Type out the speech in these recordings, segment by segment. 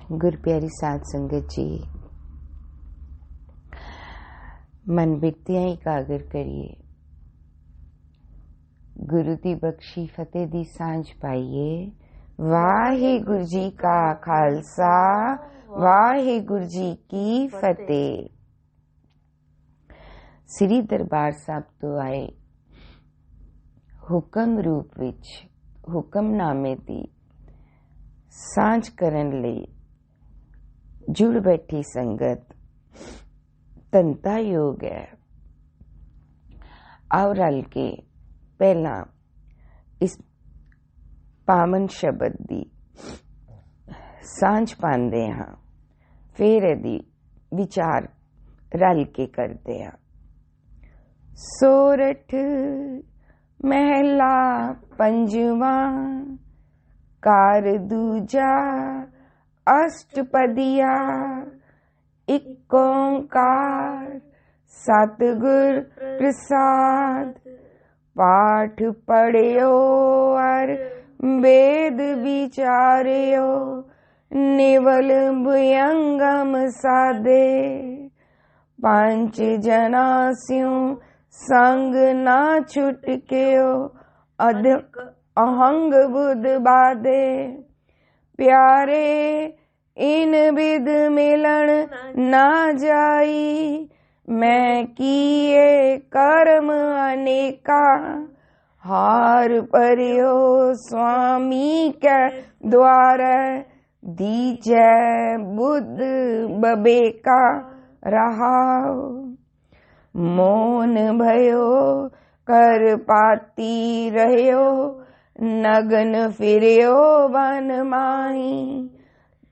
गुर प्यारी साध संगत जी, मन बिरतियां एकागर करिए। गुरु दी बख्शी फतेह दी सांझ पाइए। वाहिगुरु जी का खालसा, वाहिगुरु जी की फतेह। श्री दरबार साहब तो आए हुक्म रूप विच हुक्मनामे दी सांझ करन लई जुड़ बैठी संगत तंता योग है। आओ रल के पहला इस पावन शब्द दी सांझ पांदे हाँ, फिर यदि विचार रल के करते हैं। सोरठ महला पंजवा कार दूजा अष्टपदिया इक ओंकार सतगुर प्रसाद। पाठ पढ़ियो और वेद विचारियो निवल भुयंगम साधे। पांच जना स्यों संग ना छुटकियो अधिक अहंग बुध बाधे। प्यारे इन विद मिलन ना जाई मैं किए कर्म अनेका। हार परियो स्वामी के द्वारे दीजै बुद्ध बबेका रहाओ। मौन भयो कर पाती रह्यो नगन फिरियो वन माही।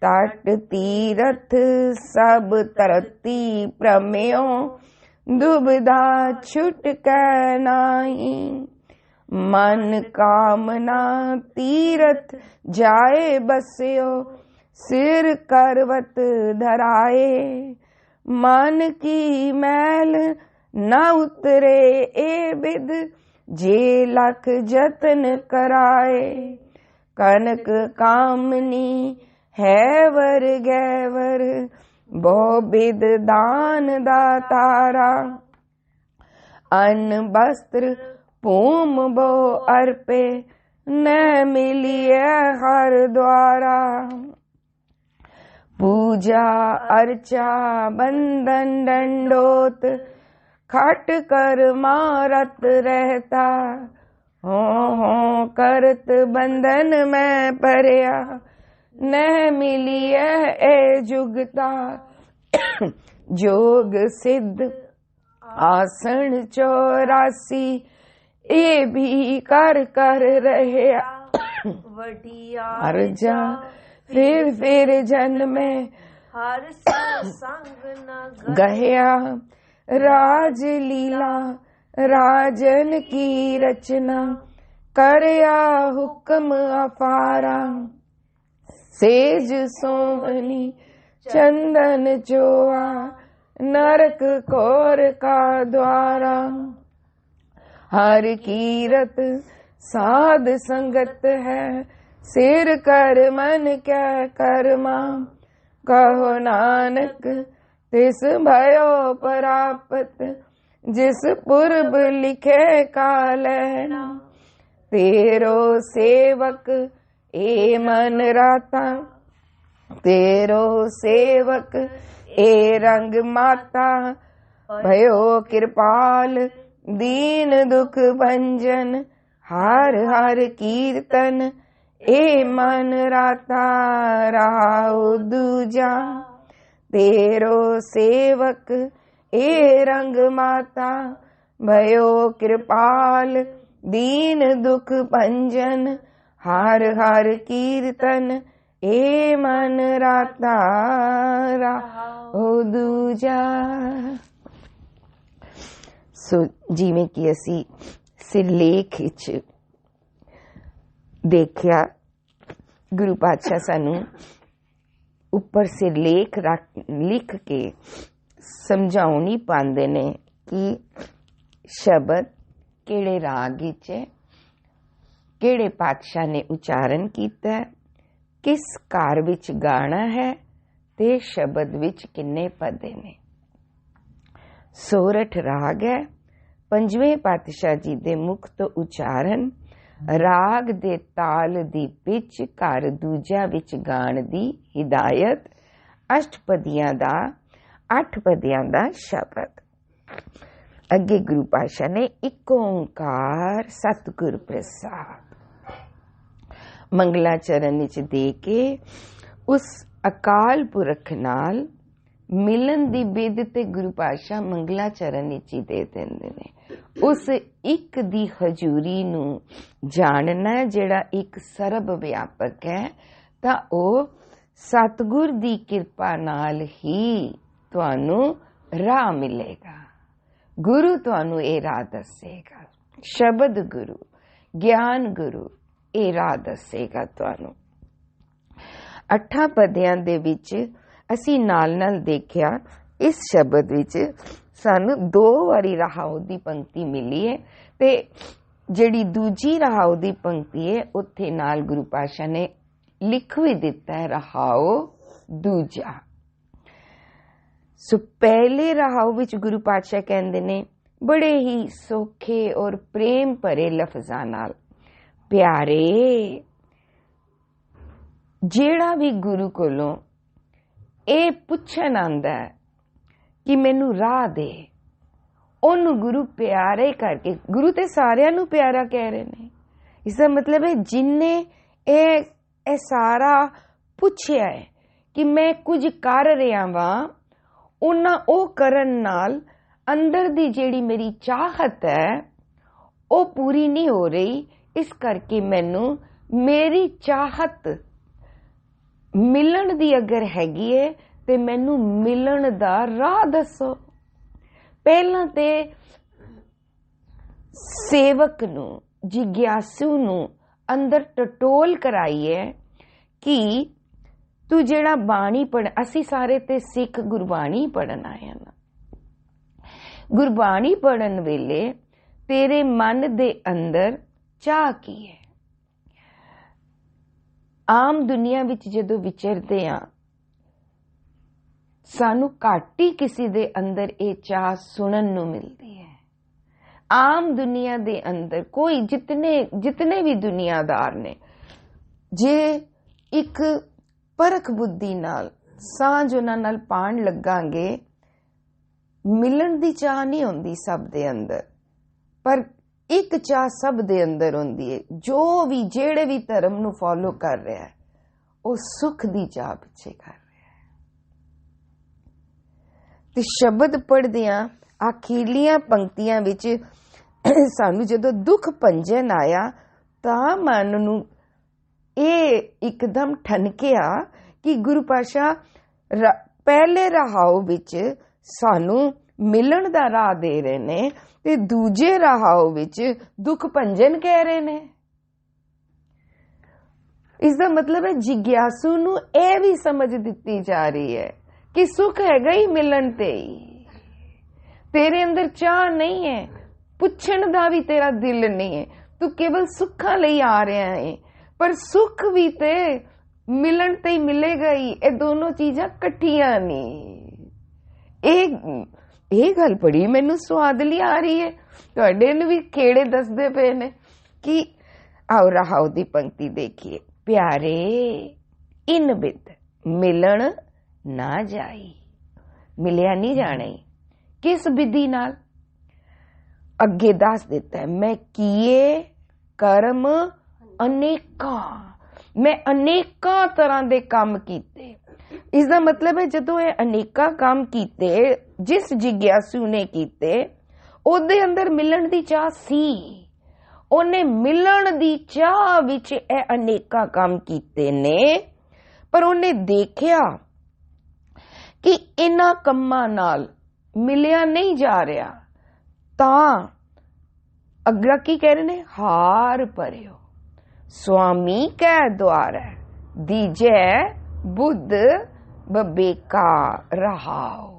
तट तीरथ सब तरती प्रमेयो दुविधा छुटक नाही। मन कामना तीरथ जाए बस्यो सिर करवत धराए। मन की मैल न उतरे ए विद जे लख जतन कराए। कनक कामनी है वर गैवर बहु विद दान दातारा। अन्न वस्त्र पूम बो अर्पे न मिलिए हर द्वारा। पूजा अर्चा बंदन दंडोत खट कर मारत रहता। हो करत बंधन में परया न मिलिए ए जुगता। जोग सिद्ध आसन 84 ए भी कर कर रहे अर्जा। फिर जन्मे हर संग न गया। राज लीला राजन की रचना करया हुक्म अपारा। सेज सोहनी चंदन चोआ नरक कोर का द्वारा। हर कीरत साध संगत है सिर कर मन क्या कर्मा। कहो नानक तिस भयो प्राप्त जिस पूर्व लिखे कालैना। तेरो सेवक ए मन राता तेरो सेवक ए रंग माता। भयो कृपाल दीन दुख भंजन हर हर कीर्तन ए मन राता राउ दूजा। तेरो सेवक ए रंग माता भयो कृपाल दीन दुख भंजन हर हर कीर्तन ए मन राता राहो दूजा। सो जिवें कि असी सिरलेख विच देखिया गुरु पातशाह सानू उपर सिरलेख लिख के समझाउणी पांदे ने कि शब्द केड़े राग विच है, केड़े पातशाह ने उचारण कीता है, किस कार विच गाना है ते शब्द विच किन्ने पदे ने। सोरठ राग है। पंजवें पातशाह जी दे मुख तो उचारण, राग दे ताल दी पिच, घर दूजा विच गाण दी हिदायत, अष्टपदियां दा 8 पदियां दा शब्द। अगे गुरु पातशाह ने एक ओंकार सतगुर प्रसाद मंगलाचरण विच दे के उस अकाल पुरख नाल मिलन दी बिद ते गुरु पातशाह मंगलाचरण विच ही दे देंदे ने। उस एक दी हजूरी नू जानना जिहड़ा एक सर्ब व्यापक है, तां ओ सतगुर दी किरपा नाल ही तुहानू राह मिलेगा। गुरु तुहानू ये राह दसेगा, शब्द गुरु, ज्ञान गुरु ये राह दसेगा तुहानू। 8 पदियां दे विच असी नाल नाल देखिया, इस शब्द विच सानू 2 वारी रहाओ दी पंक्ति मिली है ते जिहड़ी दूजी रहाओ दी पंक्ति है उत्थे नाल गुरु पातशाह ने लिख भी दिता है रहाओ दूजा। सो पहले रहाओ विच गुरु पातशाह कहंदे ने बड़े ही सौखे और प्रेम भरे लफ्जां नाल, प्यारे जेड़ा भी गुरु कोलों ए पुछन आंदा है कि मैनू राह दे, ओनू गुरु प्यारे करके, गुरु ते सारियां नू प्यारा कह रहे ने। इसका मतलब है जिन्ने ए सारा पुछया है कि मैं कुछ कर रहा वां, उन्ना ओ करन नाल अंदर दी जेड़ी मेरी चाहत है ओ पूरी नहीं हो रही, इस करके मैनू मेरी चाहत मिलन दी अगर हैगी है ते मैनू मिलन दा राह दसो। पहला ते सेवक नू, जिग्यासू नू अंदर टटोल कराइए कि तू जेड़ा बाणी पढ़, असी सारे ते सिख गुरबाणी पढ़न आए ना। गुरबाणी पढ़न वेले तेरे मन दे अंदर चाह की है। आम दुनिया विच जदों विचरदे आ, सानू घट ही किसी दे अंदर ये चाह सुनन नू मिलती है। आम दुनिया दे अंदर कोई जितने भी दुनियादार ने, जे एक परख बुद्धि नाल सांझ उन्हां नाल पाण लगांगे, मिलन दी चाह नहीं होंदी सब दे अंदर, पर एक चाह सब दे अंदर होंदी है। जो भी जेड़े भी धर्म नू फॉलो कर रहा है वो सुख दी चाह पिछे कर रहा है। ते शब्द पढ़दियां आखिरलियां पंक्तियां विच सानू जदों दुख भंजन आया तां मन नू एकदम ठनकिया कि गुरु पातशाह पहले रहाओ विच सानू मिलन दा राह दे रहे ने ते दूजे रहाओ विच दुख भंजन कह रहे ने। इसका मतलब है जिग्यासू नू यह भी समझ दिती जा रही है कि सुख हैगा ही मिलन ते ही, तेरे अंदर चाह नहीं है, पुछण दा भी तेरा दिल नहीं है, तू केवल सुखा लई आ रहा है, पर सुख भी ते मिलन ते ही मिलेगा ही। ये दोनों चीजां कट्ठियां नहीं। ਇਹ ਗੱਲ ਬੜੀ ਮੈਨੂੰ ਸਵਾਦਲੀ ਆ ਰਹੀ ਹੈ, ਤੁਹਾਡੇ ਨੂੰ ਵੀ ਖੇੜੇ ਦੱਸਦੇ ਪਏ ਨੇ ਕਿ आओ रहाओ दी पंक्ति देखिए, प्यारे इन बिद मिलन ना जाई, मिलिया नहीं जाना ही किस विधि नाल, अगे दस दिता है मैं किए कर्म अनेका, मैं अनेका तरह दे काम कीते। इसका मतलब है जदों ये अनेका काम कीते, जिस जिग्यासू ने कीते ओदे अंदर मिलन दी चाह सी, ओने मिलन दी चाह विच ए अनेका काम कीते ने, पर ओने देखिया कि इन्हां कम्मां नाल मिलिया नहीं जा रहा, तां अगला की कह रहे ने, हार भरियो स्वामी कै द्वार दीजै बुद्ध बबेका रहाओ।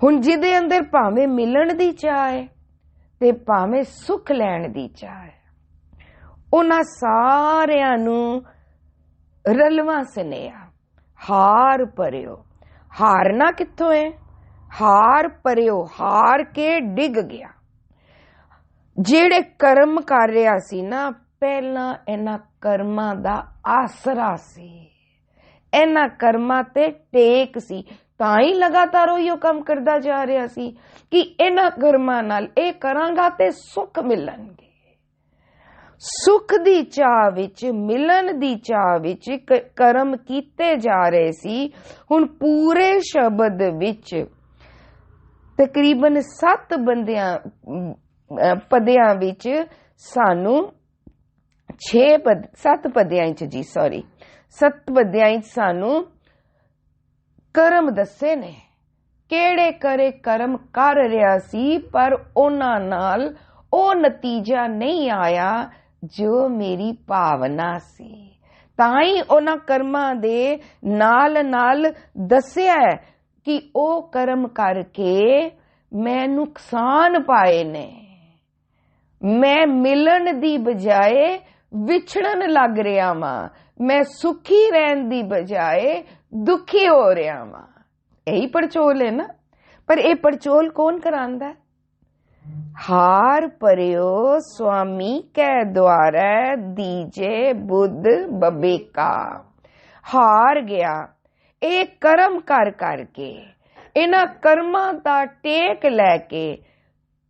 हुण जिदे अंदर भावें मिलन दी चाह है ते भावें सुख लैण दी चाह है, उन्हां सारियां नूं रलवा स्नेहा हार परियो। हारना कित्थों है? हार परियो, हार के डिग गया। जेड़े कर्म कर रहा सी ना, पहला इन्हां कर्मां दा आसरा सी, इन्हां कर्मां ते टेक सी, तां ही लगातार उहियो काम करदा जा रहा सी कि इन्हां कर्मां नाल ए करांगा ते सुख मिलणगे। सुख दी चाह विच, मिलन दी चाह विच कर्म कीते जा रहे सी। हुण पूरे शब्द विच तकरीबन 7 पदियां विच सानू 7 पदियां जी 7 पदियां सानू कर्म दसे ने। केड़े करे कर्म कर रहा सी, पर उन्हां नाल ओ नतीजा नहीं आया जो मेरी भावना सी। ताई उन्हां कर्मां दे नाल नाल दस्या है कि ओ कर्म करके मैं नुकसान पाए ने, मैं मिलन दी बजाए विछड़न लग रहा वां, मैं सुखी रहन दी बजाए दुखी हो रहा वां। यही पड़चोल है ना। पर ये पड़चोल कौन करांदा है? हार परियो स्वामी कै द्वारा दीजे बुद्ध बबेका। हार गया एक कर्म कर करके, इन्हां कर्मां दा टेक लैके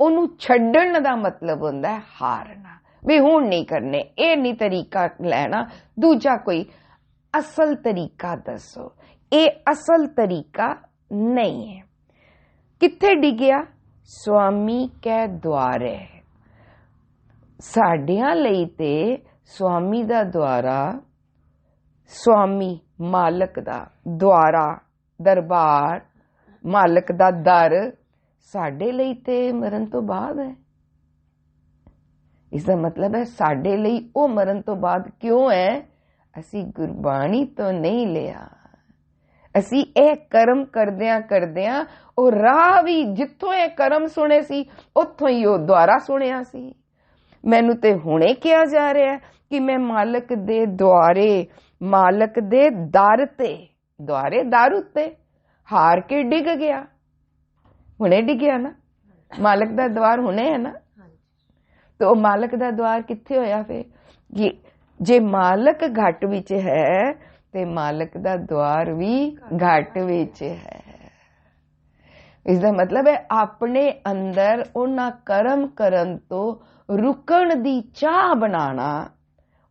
ओनू छड्डण दा मतलब हुंदा है हारना। भी हुण नहीं करने, ये नहीं तरीका लैना, दूजा कोई असल तरीका दसो। ये असल तरीका नहीं है। कित्थे डिगया? स्वामी कै द्वारे। साडियां लई ते स्वामी दा द्वारा, स्वामी मालक दा द्वारा, दरबार, मालक दा दर साडे लई ते मरण तो बाद है। इसका मतलब है साडे लई ओ मरण तो बाद क्यों है? असी गुरबाणी तो नहीं लिया। असी ए कर्म करदियां करदियां ओ राह भी जिथों ए कर्म सुने सी उथों ही ओ द्वारा सुनिया सी। मैनू ते हुणे किया जा रहा है कि मैं मालक दे द्वारे, मालक दे दर ते, द्वारे दर उत्ते हार के डिग गया। हुणे डिगया ना, मालक दा द्वार हुणे है ना। तो मालक दा द्वार कित्थे होया? फिर जे मालक घट विच है ते मालक दा द्वार भी घट विच है। इसदा मतलब है अपने अंदर उन्हां कर्म करन तो रुकण दी चाह बनाना,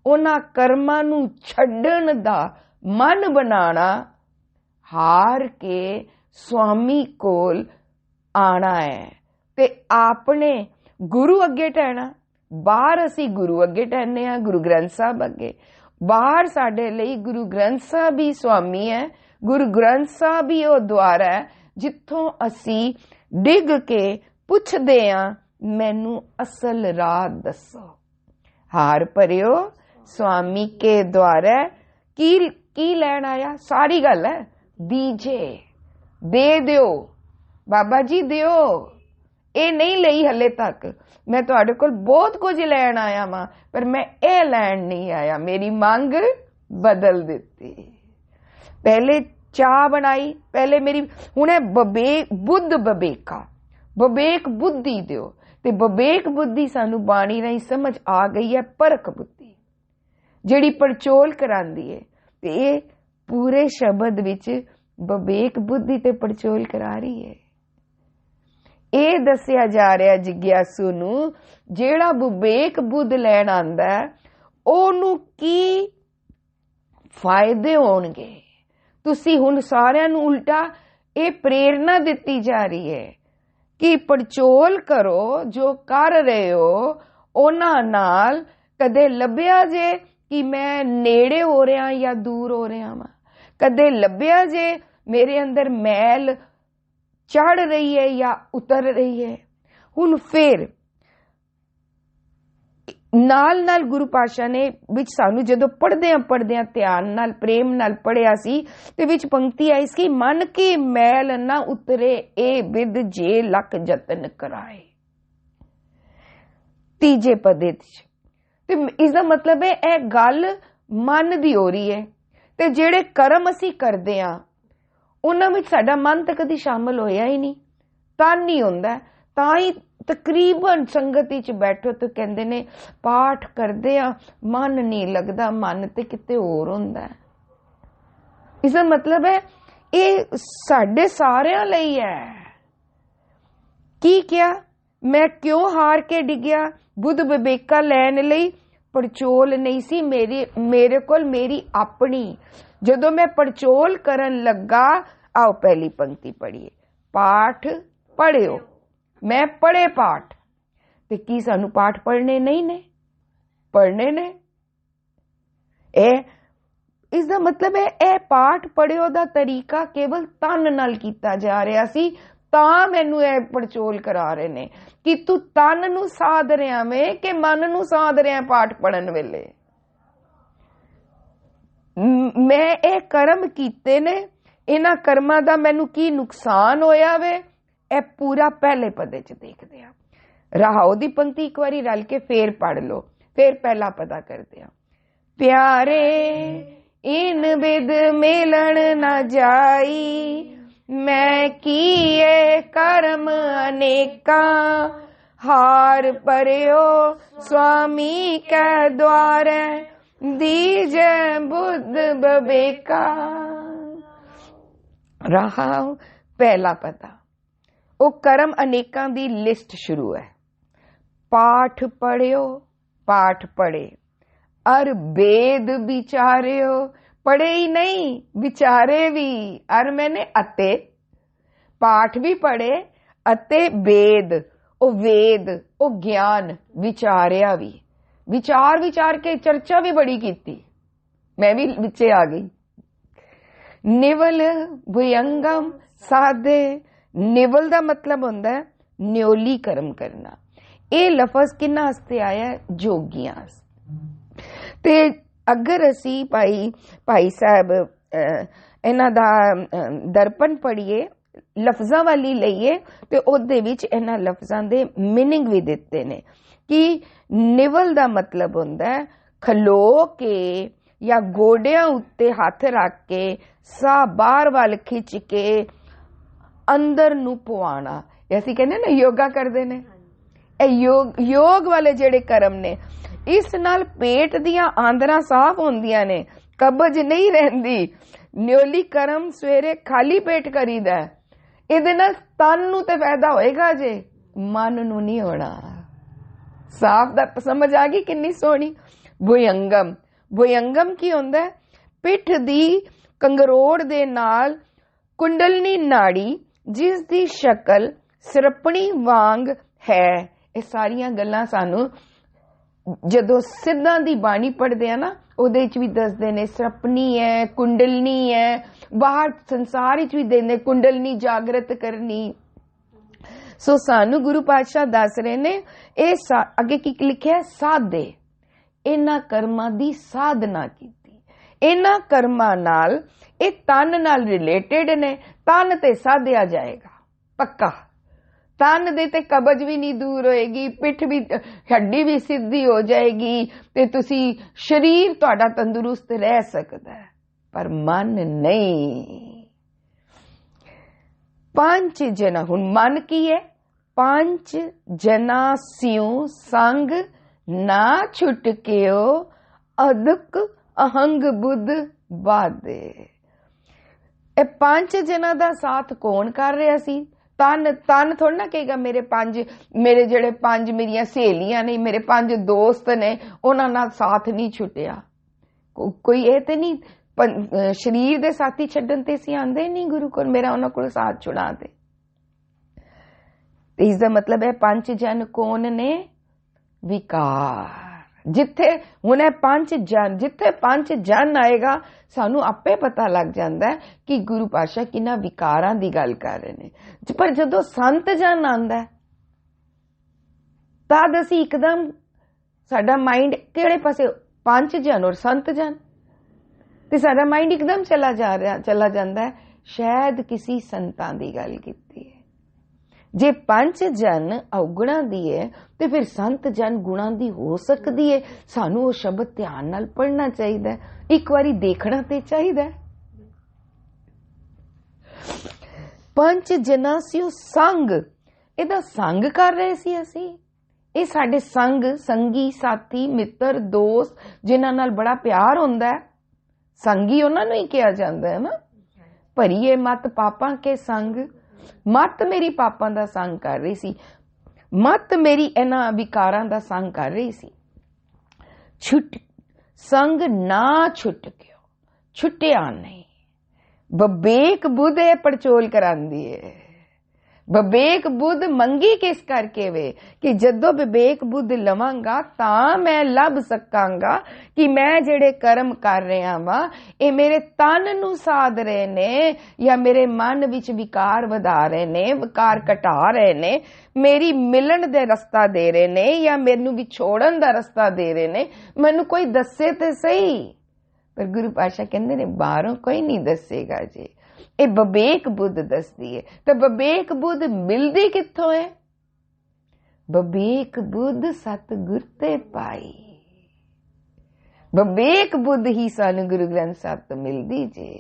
उन्हां कर्मां नू छड्डण दा मन बनाना, हार के स्वामी कोल आना है ते अपने गुरु अगे टहना। बाहर असी गुरु अगे टहने आ, गुरु ग्रंथ साहब अगे। बाहर साडे लई गुरु ग्रंथ साहब ही स्वामी है, गुरु ग्रंथ साहब ही ओ द्वार है जिथों असी डिग के पुछदे आ मैनू असल राह दसो। हार परियो स्वामी के द्वारे की लैण आया? सारी गल है, दीजे दे दियो बाबा जी दियो। ये नहीं लई हले तक, मैं तुहाडे कोल बहुत कुछ लैण आया वां, पर मैं ये लैण नहीं आया। मेरी मांग बदल दिती। पहले चाह बनाई, पहले मेरी हुणे बुद्ध बबेका, बबेक बुद्धि दियो। ते बबेक बुद्धि सानू बाणी राही समझ आ गई है, परख बुद्धि जिहड़ी पड़चोल करांदी है। ते ये पूरे शब्द विच बबेक बुद्धि ते पड़चोल करा रही है। ਇਹ ਦੱਸਿਆ ਜਾ ਰਿਹਾ ਜਿਗਿਆਸੂ ਨੂੰ, ਜਿਹੜਾ ਵਿਵੇਕ ਬੁੱਧ ਲੈਣ ਆਂਦਾ ਉਹਨੂੰ ਕੀ ਫਾਇਦੇ ਹੋਣਗੇ। ਤੁਸੀਂ ਹੁਣ ਸਾਰਿਆਂ ਨੂੰ ਉਲਟਾ ਇਹ ਪ੍ਰੇਰਨਾ ਦਿੱਤੀ ਜਾ ਰਹੀ ਹੈ ਕਿ ਪੜਚੋਲ ਕਰੋ, ਜੋ ਕਰ ਰਹੇ ਹੋ ਉਹਨਾਂ ਨਾਲ। ਕਦੇ ਲੱਭਿਆ ਜੇ ਕਿ ਮੈਂ ਨੇੜੇ ਹੋ ਰਿਹਾ ਜਾਂ ਦੂਰ ਹੋ ਰਿਹਾ ਵਾਂ? ਕਦੇ ਲੱਭਿਆ ਜੇ ਮੇਰੇ ਅੰਦਰ ਮੈਲ चढ़ रही है या उतर रही है? हुण फिर नाल नाल गुरु पातशाह ने विच सानू जदों पढ़दे ध्यान नाल प्रेम नाल पढ़िया सी ते विच पंक्ति आई सी, मन की मैल ना उतरे ए विद जे लख जतन कराए। तीजे पदे ते इसदा मतलब है ए गल मन दी हो रही है। ਤੇ ਜਿਹੜੇ ਕਰਮ ਅਸੀਂ ਕਰਦੇ ਆ ਉਹਨਾਂ ਵਿੱਚ ਸਾਡਾ ਮਨ ਤਾਂ ਕਦੀ ਸ਼ਾਮਲ ਹੋਇਆ ਹੀ ਨਹੀਂ। ਤਨ ਹੀ ਹੁੰਦਾ। ਤਾਂ ਹੀ ਤਕਰੀਬਨ ਸੰਗਤ ਵਿੱਚ ਬੈਠੋ ਤੇ ਕਹਿੰਦੇ ਨੇ ਪਾਠ ਕਰਦੇ ਆ ਮਨ ਨਹੀਂ ਲੱਗਦਾ, ਮਨ ਤੇ ਕਿਤੇ ਹੋਰ ਹੁੰਦਾ। ਇਸਦਾ ਮਤਲਬ ਹੈ ਇਹ ਸਾਡੇ ਸਾਰਿਆਂ ਲਈ ਹੈ। ਕੀ ਕਿਹਾ? ਮੈਂ ਕਿਉਂ ਹਾਰ ਕੇ ਡਿੱਗਿਆ? ਬੁੱਧ ਵਿਵੇਕਾ ਲੈਣ ਲਈ ਪੜਚੋਲ ਨਹੀਂ ਸੀ ਮੇਰੇ ਕੋਲ ਮੇਰੀ ਆਪਣੀ। ਜਦੋਂ ਮੈਂ ਪੜਚੋਲ ਕਰਨ ਲੱਗਾ, आओ पहली पंक्ति पढ़िए, पाठ पढ़ियो, मैं पढ़े पाठ। ते की सानू पाठ पढ़ने नहीं ने? पढ़ने ने। इसका मतलब है ए पाठ पढ़ियो दा तरीका केवल तन नाल कीता जा रहा सी, तां मैनू ए पड़चोल करा रहे ने कि तू तन नू साध रहा वे कि मन नू साध रहा पाठ पढ़न वेले। मैं ए कर्म कीते ने, इन्हां कर्मां दा मैनू की नुकसान होया वे, ए पूरा पहले पदे च देखदे आ। रहाओ दी पंक्ति एक बारी रल के फेर पढ़ लो, फिर पहला पता करदे आ। प्यारे इन बिद मिलन न जाई, मैं किए कर्म अनेका, हार परयो स्वामी कै द्वारे, दीजे बुद्ध बबेका। रहा पहला पता, वो कर्म अनेकां दी लिस्ट शुरू है। पाठ पढ़ियो, पाठ पढ़े, अर वेद विचारियो, पढ़े ही नहीं विचारे भी। अर मैंने अते पाठ भी पढ़े अते वेद, ओ ज्ञान विचारिया भी। विचार के चर्चा भी बड़ी कीती, मैं भी विचे आ गई। निवल भुयंगम साधे, निवल दा मतलब होंदा है न्योली कर्म करना। ये लफज किन्ना हस्ते आया है? जोगियां। ते अगर असी भाई साहब इन्हां दा दर्पण पढ़िए, लफजां वाली लईए ते ओदे विच इन्हां लफजां दे मीनिंग भी दिते ने कि निवल दा मतलब होंदा है खलो के या गोडियां उत्ते हथ रख के साह बाहर वाल खिंच के अंदर नू पवाना। ऐसी कहने ना योगा करते ने, योग वाले जेड़े कर्म ने, इस नाल पेट दियां आंदरां साफ होंदियां ने, कब्ज नहीं रहंदी। न्योली कर्म सवेरे खाली पेट करीदा है, इहदे नाल तन नू ते फायदा होएगा जे, मन नू नहीं होना। साफ दा समझ आ गई किन्नी सोहनी। भुयंगम, भुयंगम की होंदा है? पिठ दी कंगरोड़ दे नाल कुंडलनी नाड़ी जिस दी शक्ल सरपणी वांग है। ये सारियां गल्लां सानू जदों सिद्धां दी बाणी पढ़दे आ ना, ओदे च भी दसदे ने सरपणी है, कुंडलनी है, बाहर संसार च भी देंदे कुंडलनी जागृत करनी। सो सानू गुरु पातशाह दस रहे ने, ए अगे की लिखिया है? साधे, इन्हां कर्मां दी साधना कीती। इन्हां कर्मां नाल ये तन नाल रिलेटेड ने, तन ते साधिया जाएगा पक्का। तन दे ते कब्ज भी नहीं दूर होएगी, पिठ भी, हड्डी भी सीधी हो जाएगी, ते तुसी शरीर तुहाडा तंदुरुस्त रह सकदा है, पर मन नहीं। पंच जना, हुण मन की है? पंच जना स्यों संग ना छुटकियो, अदक अहंग बुद्ध बादे। ए पांच जना दा साथ कौन कर रहा सी? तन थोड़ा ना कहेगा मेरे जेड़े पंज मेरिया सहेलियां ने, मेरे 5 दोस्त ने, उन्हां नाल साथ नहीं छुटिया। कोई ये ते नहीं शरीर दे साथी छड्डन ते सी आंदे नहीं गुरु कोल, मेरा उन्हां कोल साथ छुड़ा दे। इसदा मतलब है 5 जन कौन ने? विकार। जिथे हुण जिथे 5 जन आएगा, सानू आपे पता लग जाता है कि गुरु पातशाह किन्ना विकारां दी गल कर रहे ने। पर जदों संत जन आंदा है, तद असीं एकदम साडा माइंड किहड़े पासे? 5 जन और संत जन, ते साडा माइंड एकदम चला जाता है, शायद किसी संतां दी गल कीती है, जे पंच जन अवगुणा दी है तो फिर संत जन गुणा दी हो सकती है। सानू वो शब्द ध्यान नाल पढ़ना चाहिए, एक बारी देखना ते चाहिए। पंच जना सी संग, ਇਹਦਾ संग कर रहे सी असी। ਇਹ ਸਾਡੇ संग संगी साथी मित्र दोस्त जिन्हां नाल बड़ा प्यार हुंदा है, संगी उन्हां नूं ही कहा जांदा है ना। भरीए मत पापां के संग, मत मेरी पापां दा संग कर रही सी, मत मेरी इन्हां विकारां दा संग कर रही सी। छुट संग ना छुट गयो, छुटिया नहीं। बबेक बुध है पड़चोल करांदी है। बबेक बुध मंगी किस करके वे कि जदों बबेक बुध लवांगा तां मैं लभ सकांगा कि मैं जेड़े कर्म कर रहा वा ये मेरे तन नूं साध रहे ने या मेरे मन विच विकार वधा रहे ने, विकार घटा रहे ने, मेरी मिलन दे रस्ता दे रहे ने या मैनू विछोड़न दा रस्ता दे रहे ने। मैनू कोई दस्से ते सही, पर गुरु पातशाह कहंदे ने बाहरों कोई नहीं दसेगा जी, ये बबेक बुध दसदी है। तो बबेक बुध मिलदी कित्थों है? बबेक बुध सतगुर ते पाई, बबेक बुध ही सानू गुरु ग्रंथ साहब तो मिलदी जे।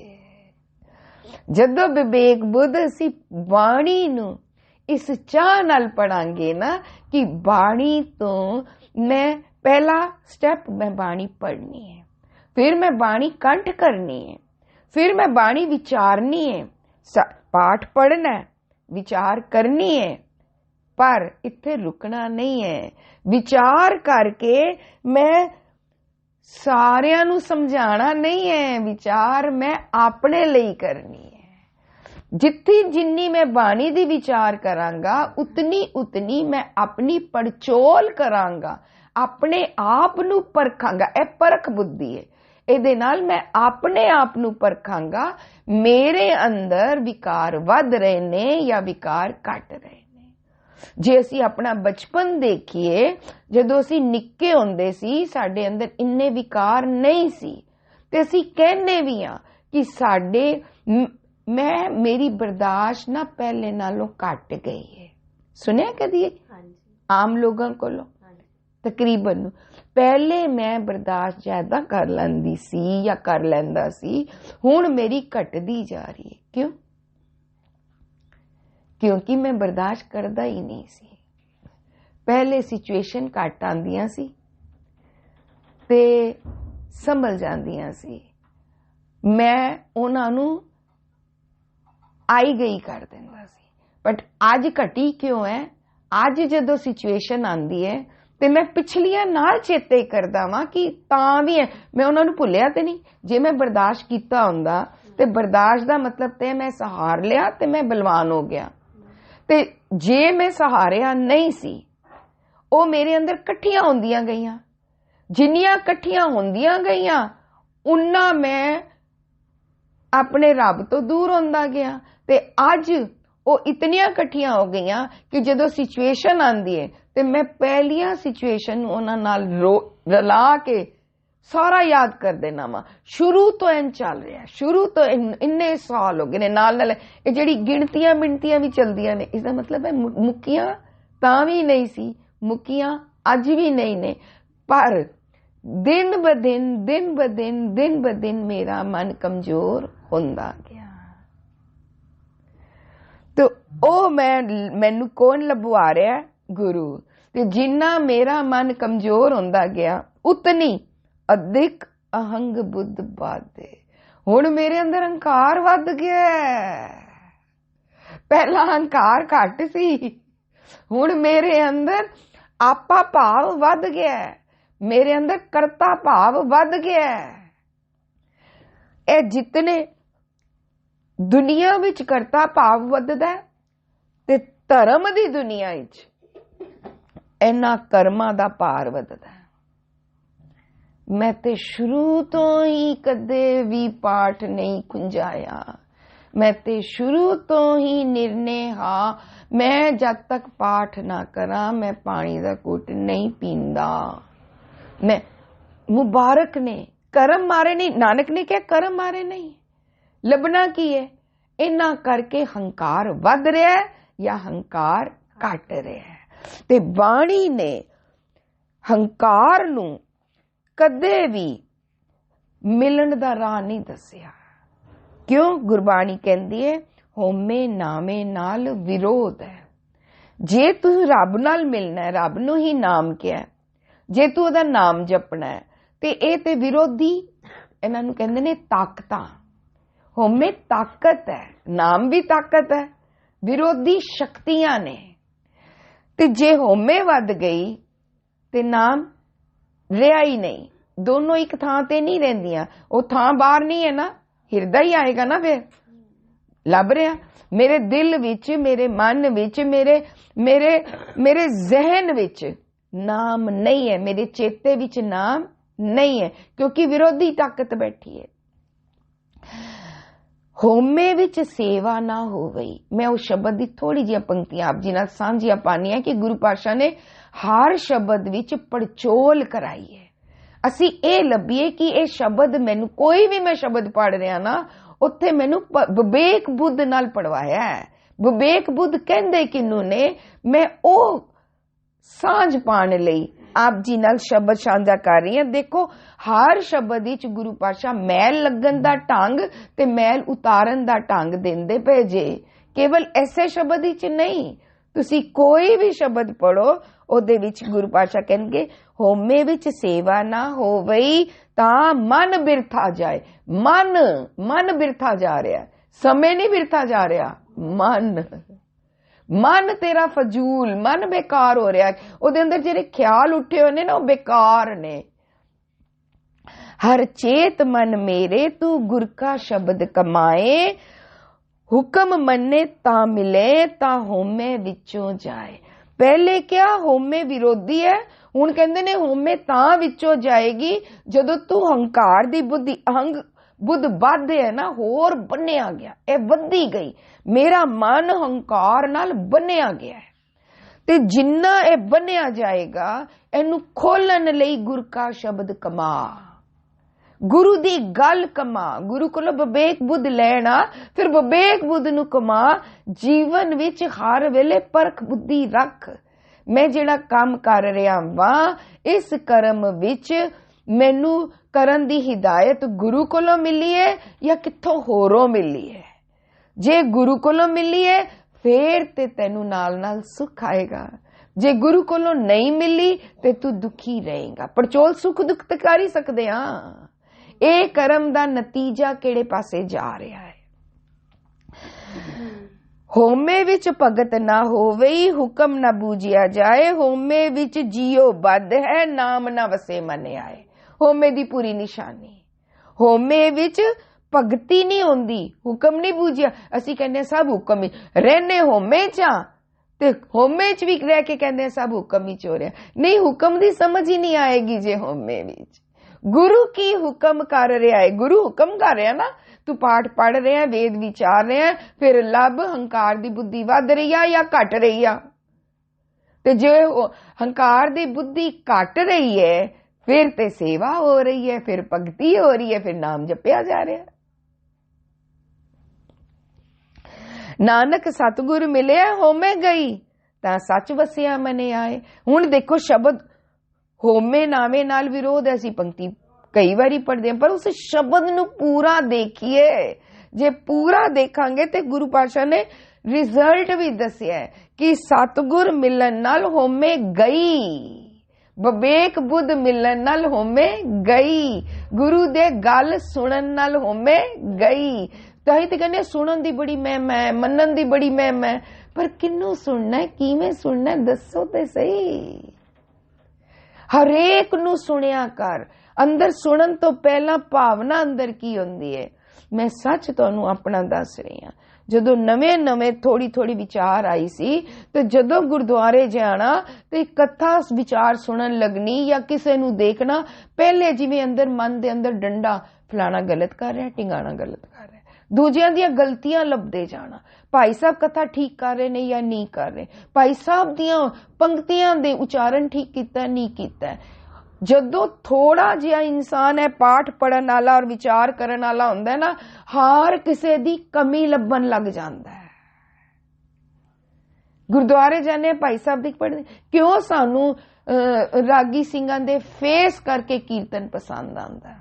जदों बबेक बुध असी बाणी नू इस चाह नाल पढ़ांगे ना कि बाणी तो मैं पहला स्टेप मैं बाणी पढ़नी है, फिर मैं बाणी कंठ करनी है, फिर मैं बाणी विचारनी है। पाठ पढ़ना है, विचार करनी है, पर इत्थे रुकना नहीं है। विचार करके मैं सारियां नू समझाना नहीं है, विचार मैं अपने लिए करनी है। जितनी जिन्नी मैं बाणी दी विचार करांगा उतनी उतनी मैं अपनी पड़चोल करांगा, अपने आप नू परखांगा। ए परख बुद्धि है, ਇਹਦੇ ਨਾਲ मैं अपने आप नू परखांगा मेरे अंदर विकार वध रहे ने या विकार घट रहे ने। जे असी अपना बचपन देखिए, जदों असी निक्के हुंदे सी साडे अंदर इन्ने विकार नहीं सी ते असी कहने भी हां कि साडे मेरी बर्दाश्त ना पहले नालों घट गई है। सुनिया कदी आम लोगों कोलों तकरीबन पहले मैं बर्दाश्त ज्यादा कर लैंदी सी या कर लैंदा सी, हुण मेरी घटदी जा रही है। क्यों? क्योंकि मैं बर्दाश्त करदा ही नहीं सी। पहले सिचुएशन घट आंदियां सी ते संभल जांदियां सी, मैं उन्हां नूं आई गई कर दिंदा सी। बट अज घटी क्यों है? अज जदों सिचुएशन आंदी है ते मैं पिछलियां नाल चेते करदा वां कि तां भी है मैं उन्हां नूं भुलिया ते नहीं। जे मैं बर्दाश्त कीता हुंदा ते बर्दाश्त दा मतलब ते मैं सहार लिया ते मैं बलवान हो गया। ते जे मैं सहारिया नहीं सी, ओ मेरे अंदर कट्ठियां होंदियां गईयां, जिन्नियां कट्ठियां होंदियां गईयां उन्ना मैं अपने रब तो दूर होंदा गया। ते अज वो इतनियां कट्ठियां हो गईयां कि जदों सिचुएशन आंदी है ते मैं पहलियां सिचुएशन उन्हां नाल रला के सारा याद कर देना वा। शुरू तो इन चल रहा, शुरू तो इन्ने साल हो गए ने, नाल नाल ये जिहड़ी गिणतियां मिणतियां भी चलदियां ने, इसदा मतलब है मुक्कियां तां भी नहीं सी, मुक्कियां अज भी नहीं ने। पर दिन ब दिन दिन ब दिन दिन ब दिन मेरा मन कमजोर होंदा गया। तो ओ मैनू कौन लभवा रहा है? गुरु। ते जिन्ना मेरा मन कमजोर होंदा गया उतनी अधिक अहंग बुद्ध बाधे। हुण मेरे अंदर अहंकार वध गया। पहला अहंकार घट सी, हुण मेरे अंदर आपा भाव वध गया, मेरे अंदर करता भाव वध गया। ए जितने दुनिया विच करता भाव वधदा ते धर्म दी दुनिया विच इन्ना कर्मां दा भार वधदा। मैं ते शुरू तो ही कदे भी पाठ नहीं खुंजाया, मैं ते शुरू तो ही निर्णय हाँ मैं जब तक पाठ ना करा मैं पानी दा घुट नहीं पींदा। मैं मुबारक ने कर्म मारे नहीं, नानक ने क्या कर्म मारे नहीं। लबना की है? इन्ना करके हंकार वध रहा है या हंकार घट रहा है। ते बाणी ने हंकार नू कदे भी मिलन दा राह नहीं दसिया। क्यों? गुरबाणी कहंदी है होमे नामे नाल विरोध है। जे तू रब नाल मिलना है, रब नू ही नाम क्या है, जे तू ओदा नाम जपना है ते ए ते विरोधी, इन्हां नू कहंदे ने ताकतां। होमे ताकत है, नाम भी ताकत है, विरोधी शक्तियां ने। ते जे होमे वध गई ते नाम रहा ही नहीं। दोनों एक थां ते नहीं रहिंदियां। वो थां बाहर नहीं है ना, हिरदा ही आएगा ना। फिर लभ रहा मेरे दिल विच, मेरे मन विच, मेरे मेरे मेरे जहन विच नाम नहीं है, मेरे चेते विच नाम नहीं है, क्योंकि विरोधी ताकत बैठी है। होमे विच सेवा ना हो गई। मैं उस शब्द की थोड़ी जी पंक्तियां आप जी नाल सांझियां पानी है कि गुरु पातशाह ने हर शब्द विच पड़चोल कराई है। असी ए लभीए कि ए शब्द मैनू, कोई भी मैं शब्द पढ़ रहा ना, उत्थे मैनू विवेक बुद्ध नाल पढ़वाया है। विवेक बुद्ध कहंदे किनू ने? मैं ओ सांझ पाने लई आप जी नाल शब्द साझा कर रही हूं। देखो हर शब्द विच गुरु पातशाह मैल लगन दा ढंग ते मैल उतारन दा ढंग देंदे पे जे। केवल ऐसे शब्द विच नहीं, तुसी कोई भी शब्द पढ़ो ओदे विच गुरु पातशाह कहणगे होमे विच सेवा ना होवई तां मन बिरथा जाए। मन बिरथा जा रहा, समय नहीं बिरथा जा रहा। मन तेरा फजूल, मन बेकार हो रहा है। ओदे अंदर जेरे ख्याल उठे होने ना, वो बेकार ने। हर चेत मन मेरे तू गुर का शब्द कमाए, हुक्म मन्ने ता मिले ता होमे विचों जाए। पहले क्या होमे विरोधी है, हुण कहंदे ने होमे तां विचों जाएगी जदों तू हंकार दी बुद्धि, अहंग बुद्ध बाधे है ना, होर बन्निया गया, ए वधी गई। मेरा मन हंकार नाल बन्निया गया है, ते जिन्ना ए बन्निया जाएगा इनू खोलन लई गुर का शब्द कमा, गुरु दी गल कमा, गुरु कोलों विवेक बुद्ध लेना, फिर विवेक बुद्ध नू कमा। जीवन विच हर वेले परख बुद्धि रख, मैं जिहड़ा काम कर रहा वां इस कर्म विच मैनू करन दी हिदायत गुरु कोलों मिली है या कित्थों होरों मिली है। जे गुरु कोलों मिली है फिर ते तैनू नाल नाल सुख आएगा, जे गुरु कोलों नहीं मिली ते तू दुखी रहेगा। पड़चोल सुख दुख ते कर ही सकदे हां। ए कर्म दा नतीजा केड़े पासे जा रहा है। होमे विच भगत ना होवई, हुक्म ना बूझिया जाए, होमे विच जियो बद है, नाम ना वसे मन आए। होमे दी पूरी निशानी, होमे विच भगती नहीं होंदी, हुक्म नहीं बूझिया। असी कहने सब हुक्म रहने होमे चा, ते होमे च भी रह के कहने सब हुक्म ही हो रहा। नहीं, हुक्म दी समझ ही नहीं आएगी जे होमे विच गुरु की हुक्म कर रहा है। गुरु हुक्म कर रहा ना, तू पाठ पढ़ रहे हैं, वेद विचार रहे हैं, फिर लब हंकार दी बुद्धि वध रही है या घट रही है। ते जो हंकार दी बुद्धि घट रही है फिर ते सेवा हो रही है, फिर भगती हो रही है, फिर नाम जपया जा रहा है। नानक सतगुर मिले होमे गई तां सच वसिया मने आए। हुण देखो शब्द होमे नामे नाल विरोध है। असीं पंक्ति कई बारी पढ़ते हैं, पर उस शब्द नू पूरा देखिए। जे पूरा देखांगे ते गुरु पातशाह ने रिजल्ट भी दसिया है कि सतगुर मिलन नाल होमे गई, विवेक बुद्ध मिलन नाल होमे गई, गुरु दे गल सुनन नाल होमे गई। ताही ते कहने सुनन दी बड़ी महिम है, मनन दी बड़ी महिम है, पर किन्नू सुनना है, किवें सुनना है, दसो ते सही। हरेक नू सुनिया कर। अंदर सुनन तो पहला भावना अंदर की होंदी है। मैं सच तुहानू अपना दस रही हां, जदों नवे नवे थोड़ी थोड़ी विचार आई सी ते जदों गुरुद्वारे जाना ते कथा विचार सुनन लगनी या किसे नू देखना, पहले जिवें अंदर मन दे अंदर डंडा, फलाना गलत कर रहा, टिंगाणा गलत कर रहा, दूजियां दियां गलतियां लभदे जाना। भाई साहब कथा ठीक कर रहे ने या नहीं कर रहे, भाई साहब दियां पंक्तियां दे उच्चारण ठीक कीता नहीं कीता। जदों थोड़ा जिहा इंसान है पाठ पढ़न वाला और विचार करन वाला हुंदा है ना, हर किसे दी कमी लभन लग जांदा है। गुरुद्वारे जाने भाई साहब दी पढ़ने, क्यों सानू रागी सिंघां दे फेस करके कीर्तन पसंद आंदा?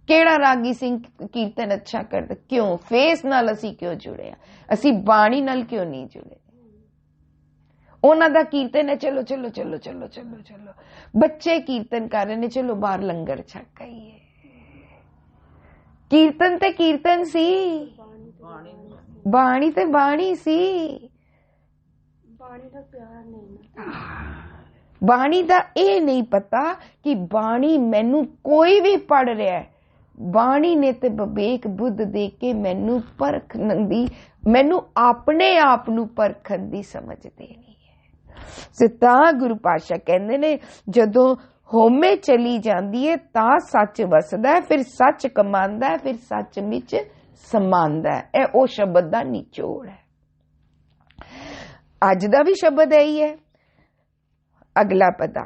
केड़ा रागी सिंह कीर्तन अच्छा करदा? क्यों? फेस नाल असी क्यों जुड़े? असी बाणी नाल क्यों नहीं जुड़े? उन्हां दा कीर्तन है चलो चलो चलो चलो चलो चलो, बच्चे कीर्तन कर रहे ने, चलो बाहर लंगर छक आईए। कीर्तन ते कीर्तन सी, बाणी ते बाणी सी, बाणी दा प्यार नहीं। बाणी दा ये नहीं पता कि बाणी मैनू कोई भी पढ़ रहा है, बाणी ने ते विवेक बुद्ध दे के मैनू परखण दी, मैनू अपने आप नू परखण दी समझ देनी है। सिता गुरु पातशाह कहंदे ने जदों होमे चली जाती है तां सच वसदा है, फिर सच कमांदा है, फिर सच विच समांदा है। ए ओ शब्द दा निचोड़ है। अज दा भी शब्द यही है। अगला पता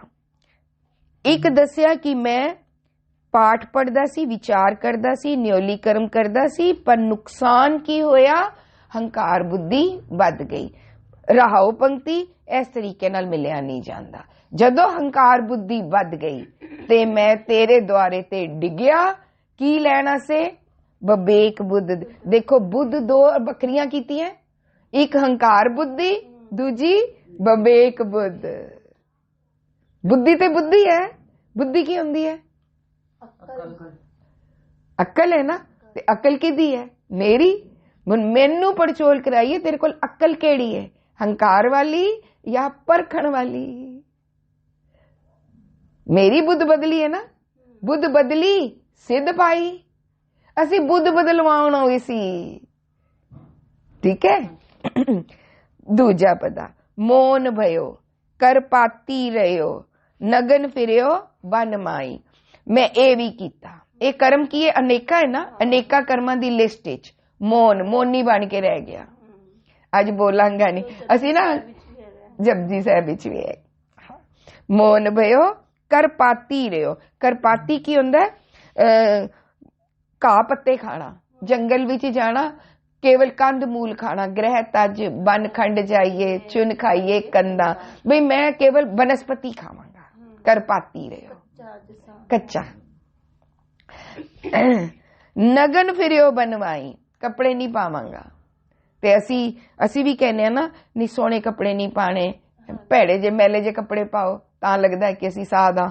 एक दसिया कि मैं पाठ पढ़दा सी, विचार करदा सी, न्योली कर्म करदा सी, पर नुकसान की होया? हंकार बुद्धि वध गई। रहाओ पंक्ति इस तरीके नाल मिलिया नहीं जांदा। जदों हंकार बुद्धि वध गई ते मैं तेरे द्वारे ते डिग्या, की लेना से? विवेक बुद्ध। देखो बुद्ध दो बकरियां कीतियां, एक हंकार बुद्धि, दूजी विवेक बुद्ध। बुद्धि ते बुद्धि है, बुद्धि की हुंदी है? अक्ल है ना, ते अक्ल किदी है? मेरी। मैनू पड़चोल कराइए तेरे कोल अक्ल केड़ी है, हंकार वाली या परखण वाली? मेरी बुद्ध बदली है ना, बुद्ध बदली सिद्ध पाई, असी बुद्ध बदलवाउण होई सी। ठीक है। दूजा पदा मौन भयो, करपाती रहो, नगन फिरियो बन माई। मैं ये भी कीता, ये कर्म किए अनेका है ना, अनेका कर्मां दी लिस्ट विच मौन, मौनी बन के रह गया। अज बोलांगा नहीं असी ना, जपजी साहब विच भी है। मौन भयो, करपाती रहो। करपाती की हुंदा? घाह पत्ते खाना, जंगल विच जाना, केवल कंद मूल खाना, ग्रह तज बन खंड जाइए, चुन खाइए कंदा, भाई मैं केवल वनस्पति खावांगा। करपाती रहो, कच्चा। नगन फिरियो बनवाई, कपड़े नहीं पावांगा। ते असी भी कहने ना, नहीं सोने कपड़े नहीं पाने, भैड़े जे मैले जे कपड़े पाओ तां लगदा है कि असी साध हां।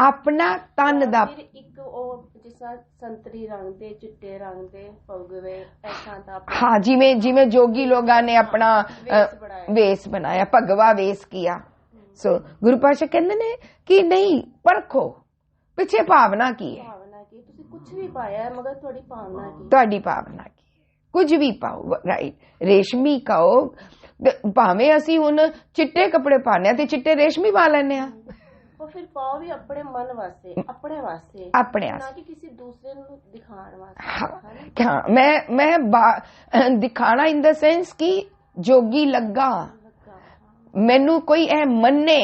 अपना तन दा संतरी रंग दे, चिट्टे रंग दे पगवे, ऐसा दा। हाँ, जिमें जिमें जोगी लोगां ने अपना वेश बनाया, भगवा वेश किया। सो गुरु पातशाह कहंदे ने कि नहीं, परखो पिछे भावना की है। भावना की तुसी कुछ भी पाया है, मगर थोड़ी भावना की, तुहाडी भावना की है। कुछ भी पाओ, राइट, रेशमी खाओ, भावें असी हुण चिट्टे कपड़े पाने ते चिट्टे रेशमी पा लैने आ, और फिर पाओ भी अपने मन वास्ते, अपने वास्ते, अपने ना कि किसी दूसरे को दिखाने वास्ते। हाँ, मैं दिखाना इन द सेंस कि जोगी लगा, मैनू कोई ऐ मन्ने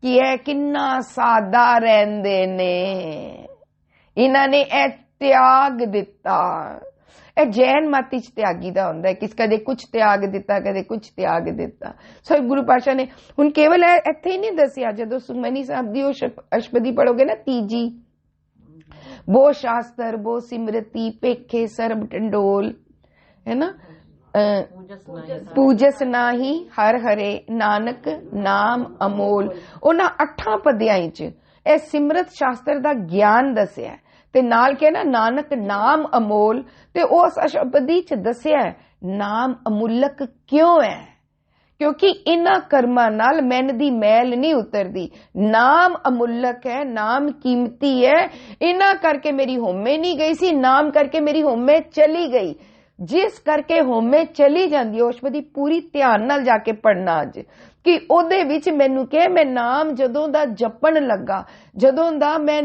कि ऐ किन्ना सादा रहंदे ने, इन्हां ने ऐ त्याग दिता। ए जैन मत च त्यागी दा हुंदा है कि कदे कुछ त्याग दिता, कदे कुछ त्याग दिता। सो गुरु पातशाह ने हुण केवल इत्थे ही नहीं दसिया, जदों सुखमनी साहब दी अष्टपदी पढ़ोगे ना, तीजी, वो शास्त्र वो सिमरती पेखे सर्ब टंडोल, है ना, पूजस नाही हर हरे नानक नाम अमोल। उन्हां 8 पदियां च ए सिमरत शास्त्र दा ज्ञान दसिया ते नाल के ना नानक नाम अमोल, ते उस अष्टपदी च दसिया नाम अमुलक क्यों है? क्योंकि इन्हां कर्मां नाल मन दी मैल नहीं उतरदी। नाम अमुलक है, नाम कीमती है, इन्हां करके मेरी होमे नहीं गई सी, नाम करके मेरी होमे चली गई। जिस करके होमे चली जाती है, अष्टपदी पूरी ध्यान नाल जाके पढ़ना अज, कि ओदे विच मैनू कहे मैं नाम जदों दा जपण लगा, जदों दा मैं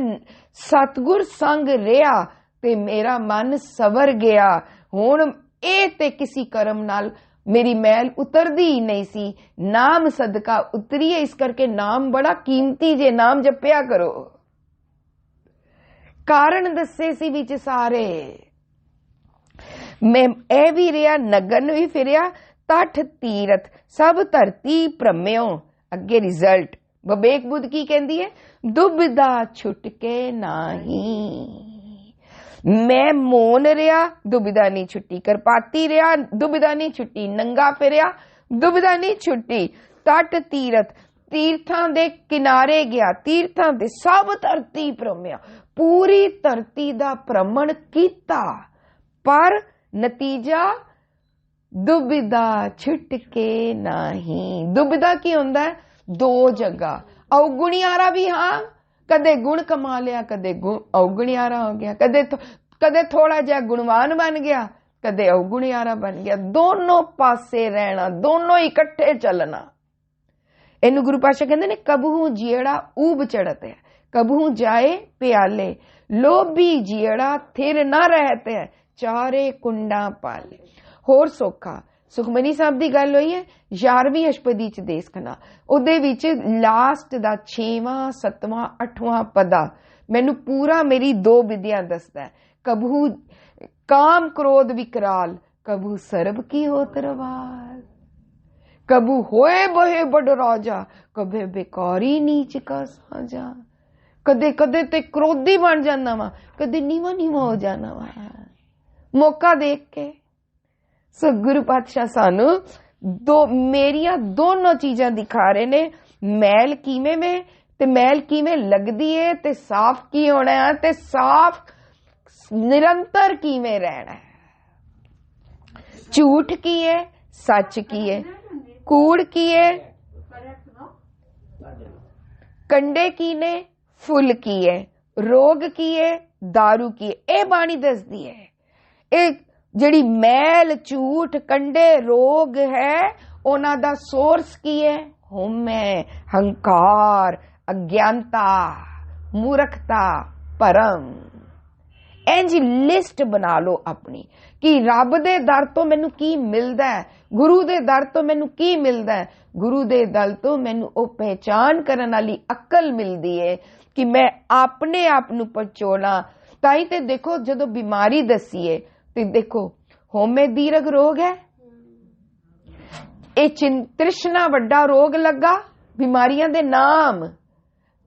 सतगुर संग रिहा ते मेरा मन सवर गया। हुण ए ते किसी कर्म नाल मेरी मैल उतरदी ही नहीं सी, नाम सदका उतरी है। इस करके नाम बड़ा कीमती जे, नाम जपया करो। कारण दसे सी विच सारे, मैं ए भी रिहा, नगन भी फिरिया, ਤਠ ਤੀਰਥ ਸਭ ਧਰਤੀ ਭ੍ਰਮਿਓ। ਅੱਗੇ ਰਿਜ਼ਲਟ ਵਿਵੇਕ ਬੁੱਧ ਕੀ ਕਹਿੰਦੀ ਹੈ? ਦੁਬਿਧਾ ਛੁੱਟ ਕੇ ਨਾਹੀ। ਮੈਂ ਮੌਨ ਰਿਹਾ, ਦੁਬਿਧਾ ਨਹੀਂ ਛੁੱਟੀ। ਕਰਪਾਤੀ ਰਿਹਾ, ਦੁਬਿਧਾ ਨਹੀਂ ਛੁੱਟੀ। ਨੰਗਾ ਫਿਰਿਆ, ਦੁਬਿਧਾ ਨਹੀਂ ਛੁੱਟੀ। ਤਟ ਤੀਰਥ ਤੀਰਥਾਂ ਦੇ ਕਿਨਾਰੇ ਗਿਆ, ਤੀਰਥਾਂ ਦੇ ਸਭ ਧਰਤੀ ਭ੍ਰਮਿਆ, ਪੂਰੀ ਧਰਤੀ ਦਾ ਭ੍ਰਮਣ ਕੀਤਾ, ਪਰ ਨਤੀਜਾ ਦੁਬਿਧਾ ਛੁੱਟ ਕੇ ਨਹੀਂ। ਦੁਬਿਧਾ ਕੀ ਹੁੰਦਾ ਹੈ? ਦੋ ਜਗ੍ਹਾ। ਔਗੁਣਿਆਰਾ ਵੀ, ਹਾਂ, ਕਦੇ ਗੁਣ ਕਮਾ ਲਿਆ, ਕਦੇ ਔਗੁਣਿਆਰਾ ਹੋ ਗਿਆ, ਕਦੇ ਥੋੜਾ ਜਿਹਾ ਗੁਣਵਾਨ ਬਣ ਗਿਆ, ਕਦੇ ਔਗੁਣਿਆਰਾ ਬਣ ਗਿਆ। ਦੋਨੋਂ ਪਾਸੇ ਰਹਿਣਾ, ਦੋਨੋਂ ਇਕੱਠੇ ਚੱਲਣਾ। ਇਹਨੂੰ ਗੁਰੂ ਪਾਤਸ਼ਾਹ ਕਹਿੰਦੇ ਨੇ ਕਬਹੂ ਜਿਹੜਾ ਊਬ ਚੜਤ ਹੈ, ਕਬਹੂ ਜਾਏ ਪਿਆਲੇ, ਲੋਭੀ ਜਿਹੜਾ ਥਿਰ ਨਾ ਰਹਤੇ ਹੈ, ਚਾਰੇ ਕੁੰਡਾ ਪਾਲੇ। ਹੋਰ ਸੌਖਾ ਸੁਖਮਨੀ ਸਾਹਿਬ ਦੀ ਗੱਲ ਹੋਈ ਹੈ 11ਵੀਂ ਅਸ਼ਪਦੀ ਚ ਦੇਖਣਾ, ਉਹਦੇ ਵਿੱਚ ਲਾਸਟ ਦਾ 6ਵਾਂ 7ਵਾਂ 8ਵਾਂ ਪਦਾ ਮੈਨੂੰ ਪੂਰਾ ਮੇਰੀ ਦੋ ਵਿਦਿਆ ਦੱਸਦਾ ਹੈ। ਕਬਹੂ ਕਾਮ ਕ੍ਰੋਧ ਵਿਕਰਾਲ, ਕਬਹੂ ਸਰਬ ਕੀ ਹੋਤ ਰਵਾਲ, ਕਬੂ ਹੋਏ ਬਹੇ ਬੜ ਰਾਜਾ, ਕਬੇ ਬੇਕਾਰੀ ਨੀਚ ਕਾ ਸਾਜਾ। ਕਦੇ ਕਦੇ ਤੇ ਕ੍ਰੋਧੀ ਬਣ ਜਾਂਦਾ ਵਾ, ਕਦੇ ਨੀਵਾ ਨੀਵਾ ਹੋ ਜਾਣਾ ਵਾ, ਮੌਕਾ ਦੇਖ ਕੇ। ਸੋ ਗੁਰੂ ਪਾਤਸ਼ਾਹ ਸਾਨੂੰ ਮੇਰੀਆਂ ਦੋਨੋਂ ਚੀਜ਼ਾਂ ਦਿਖਾ ਰਹੇ ਨੇ, ਮੈਲ ਕਿਵੇਂ ਵੇ ਤੇ ਮੈਲ ਕਿਵੇਂ ਲੱਗਦੀ ਹੈ, ਤੇ ਸਾਫ਼ ਕੀ ਹੋਣਾ ਹੈ, ਤੇ ਸਾਫ਼ ਨਿਰੰਤਰ ਕਿਵੇਂ ਰਹਿਣਾ ਹੈ। ਝੂਠ ਕੀ ਹੈ, ਸੱਚ ਕੀ ਹੈ, ਕੂੜ ਕੀ ਹੈ, ਕੰਡੇ ਕੀ ਨੇ, ਫੁੱਲ ਕੀ ਹੈ, ਰੋਗ ਕੀ ਹੈ, दारू ਕੀ ਹੈ। ਇਹ ਬਾਣੀ ਦੱਸਦੀ ਹੈ। ਇਹ ਜਿਹੜੀ ਮੈਲ, ਝੂਠ, ਕੰਡੇ, ਰੋਗ ਹੈ, ਉਹਨਾਂ ਦਾ ਸੋਰਸ ਕੀ ਹੈ? ਹਉਮੈ, ਹੰਕਾਰ, ਅਗਿਆਨਤਾ, ਮੂਰਖਤਾ, ਭਰਮ। ਇੰਜ ਲਿਸਟ ਬਣਾ ਲਓ ਆਪਣੀ ਕਿ ਰੱਬ ਦੇ ਦਰ ਤੋਂ ਮੈਨੂੰ ਕੀ ਮਿਲਦਾ ਹੈ, ਗੁਰੂ ਦੇ ਦਰ ਤੋਂ ਮੈਨੂੰ ਕੀ ਮਿਲਦਾ ਹੈ। ਗੁਰੂ ਦੇ ਦਰ ਤੋਂ ਮੈਨੂੰ ਉਹ ਪਹਿਚਾਨ ਕਰਨ ਵਾਲੀ ਅਕਲ ਮਿਲਦੀ ਹੈ ਕਿ ਮੈਂ ਆਪਣੇ ਆਪ ਨੂੰ ਪਛਾਣਾ। ਤਾਂ ਹੀ ਤੇ ਦੇਖੋ ਜਦੋਂ ਬਿਮਾਰੀ ਦੱਸੀਏ ਤੇ ਦੇਖੋ ਹਉਮੈ ਦੀਰਘ ਰੋਗ ਹੈ, ਇਹ ਤ੍ਰਿਸ਼ਨਾ ਵੱਡਾ ਰੋਗ ਲੱਗਾ ਬਿਮਾਰੀਆਂ ਦੇ ਨਾਮ।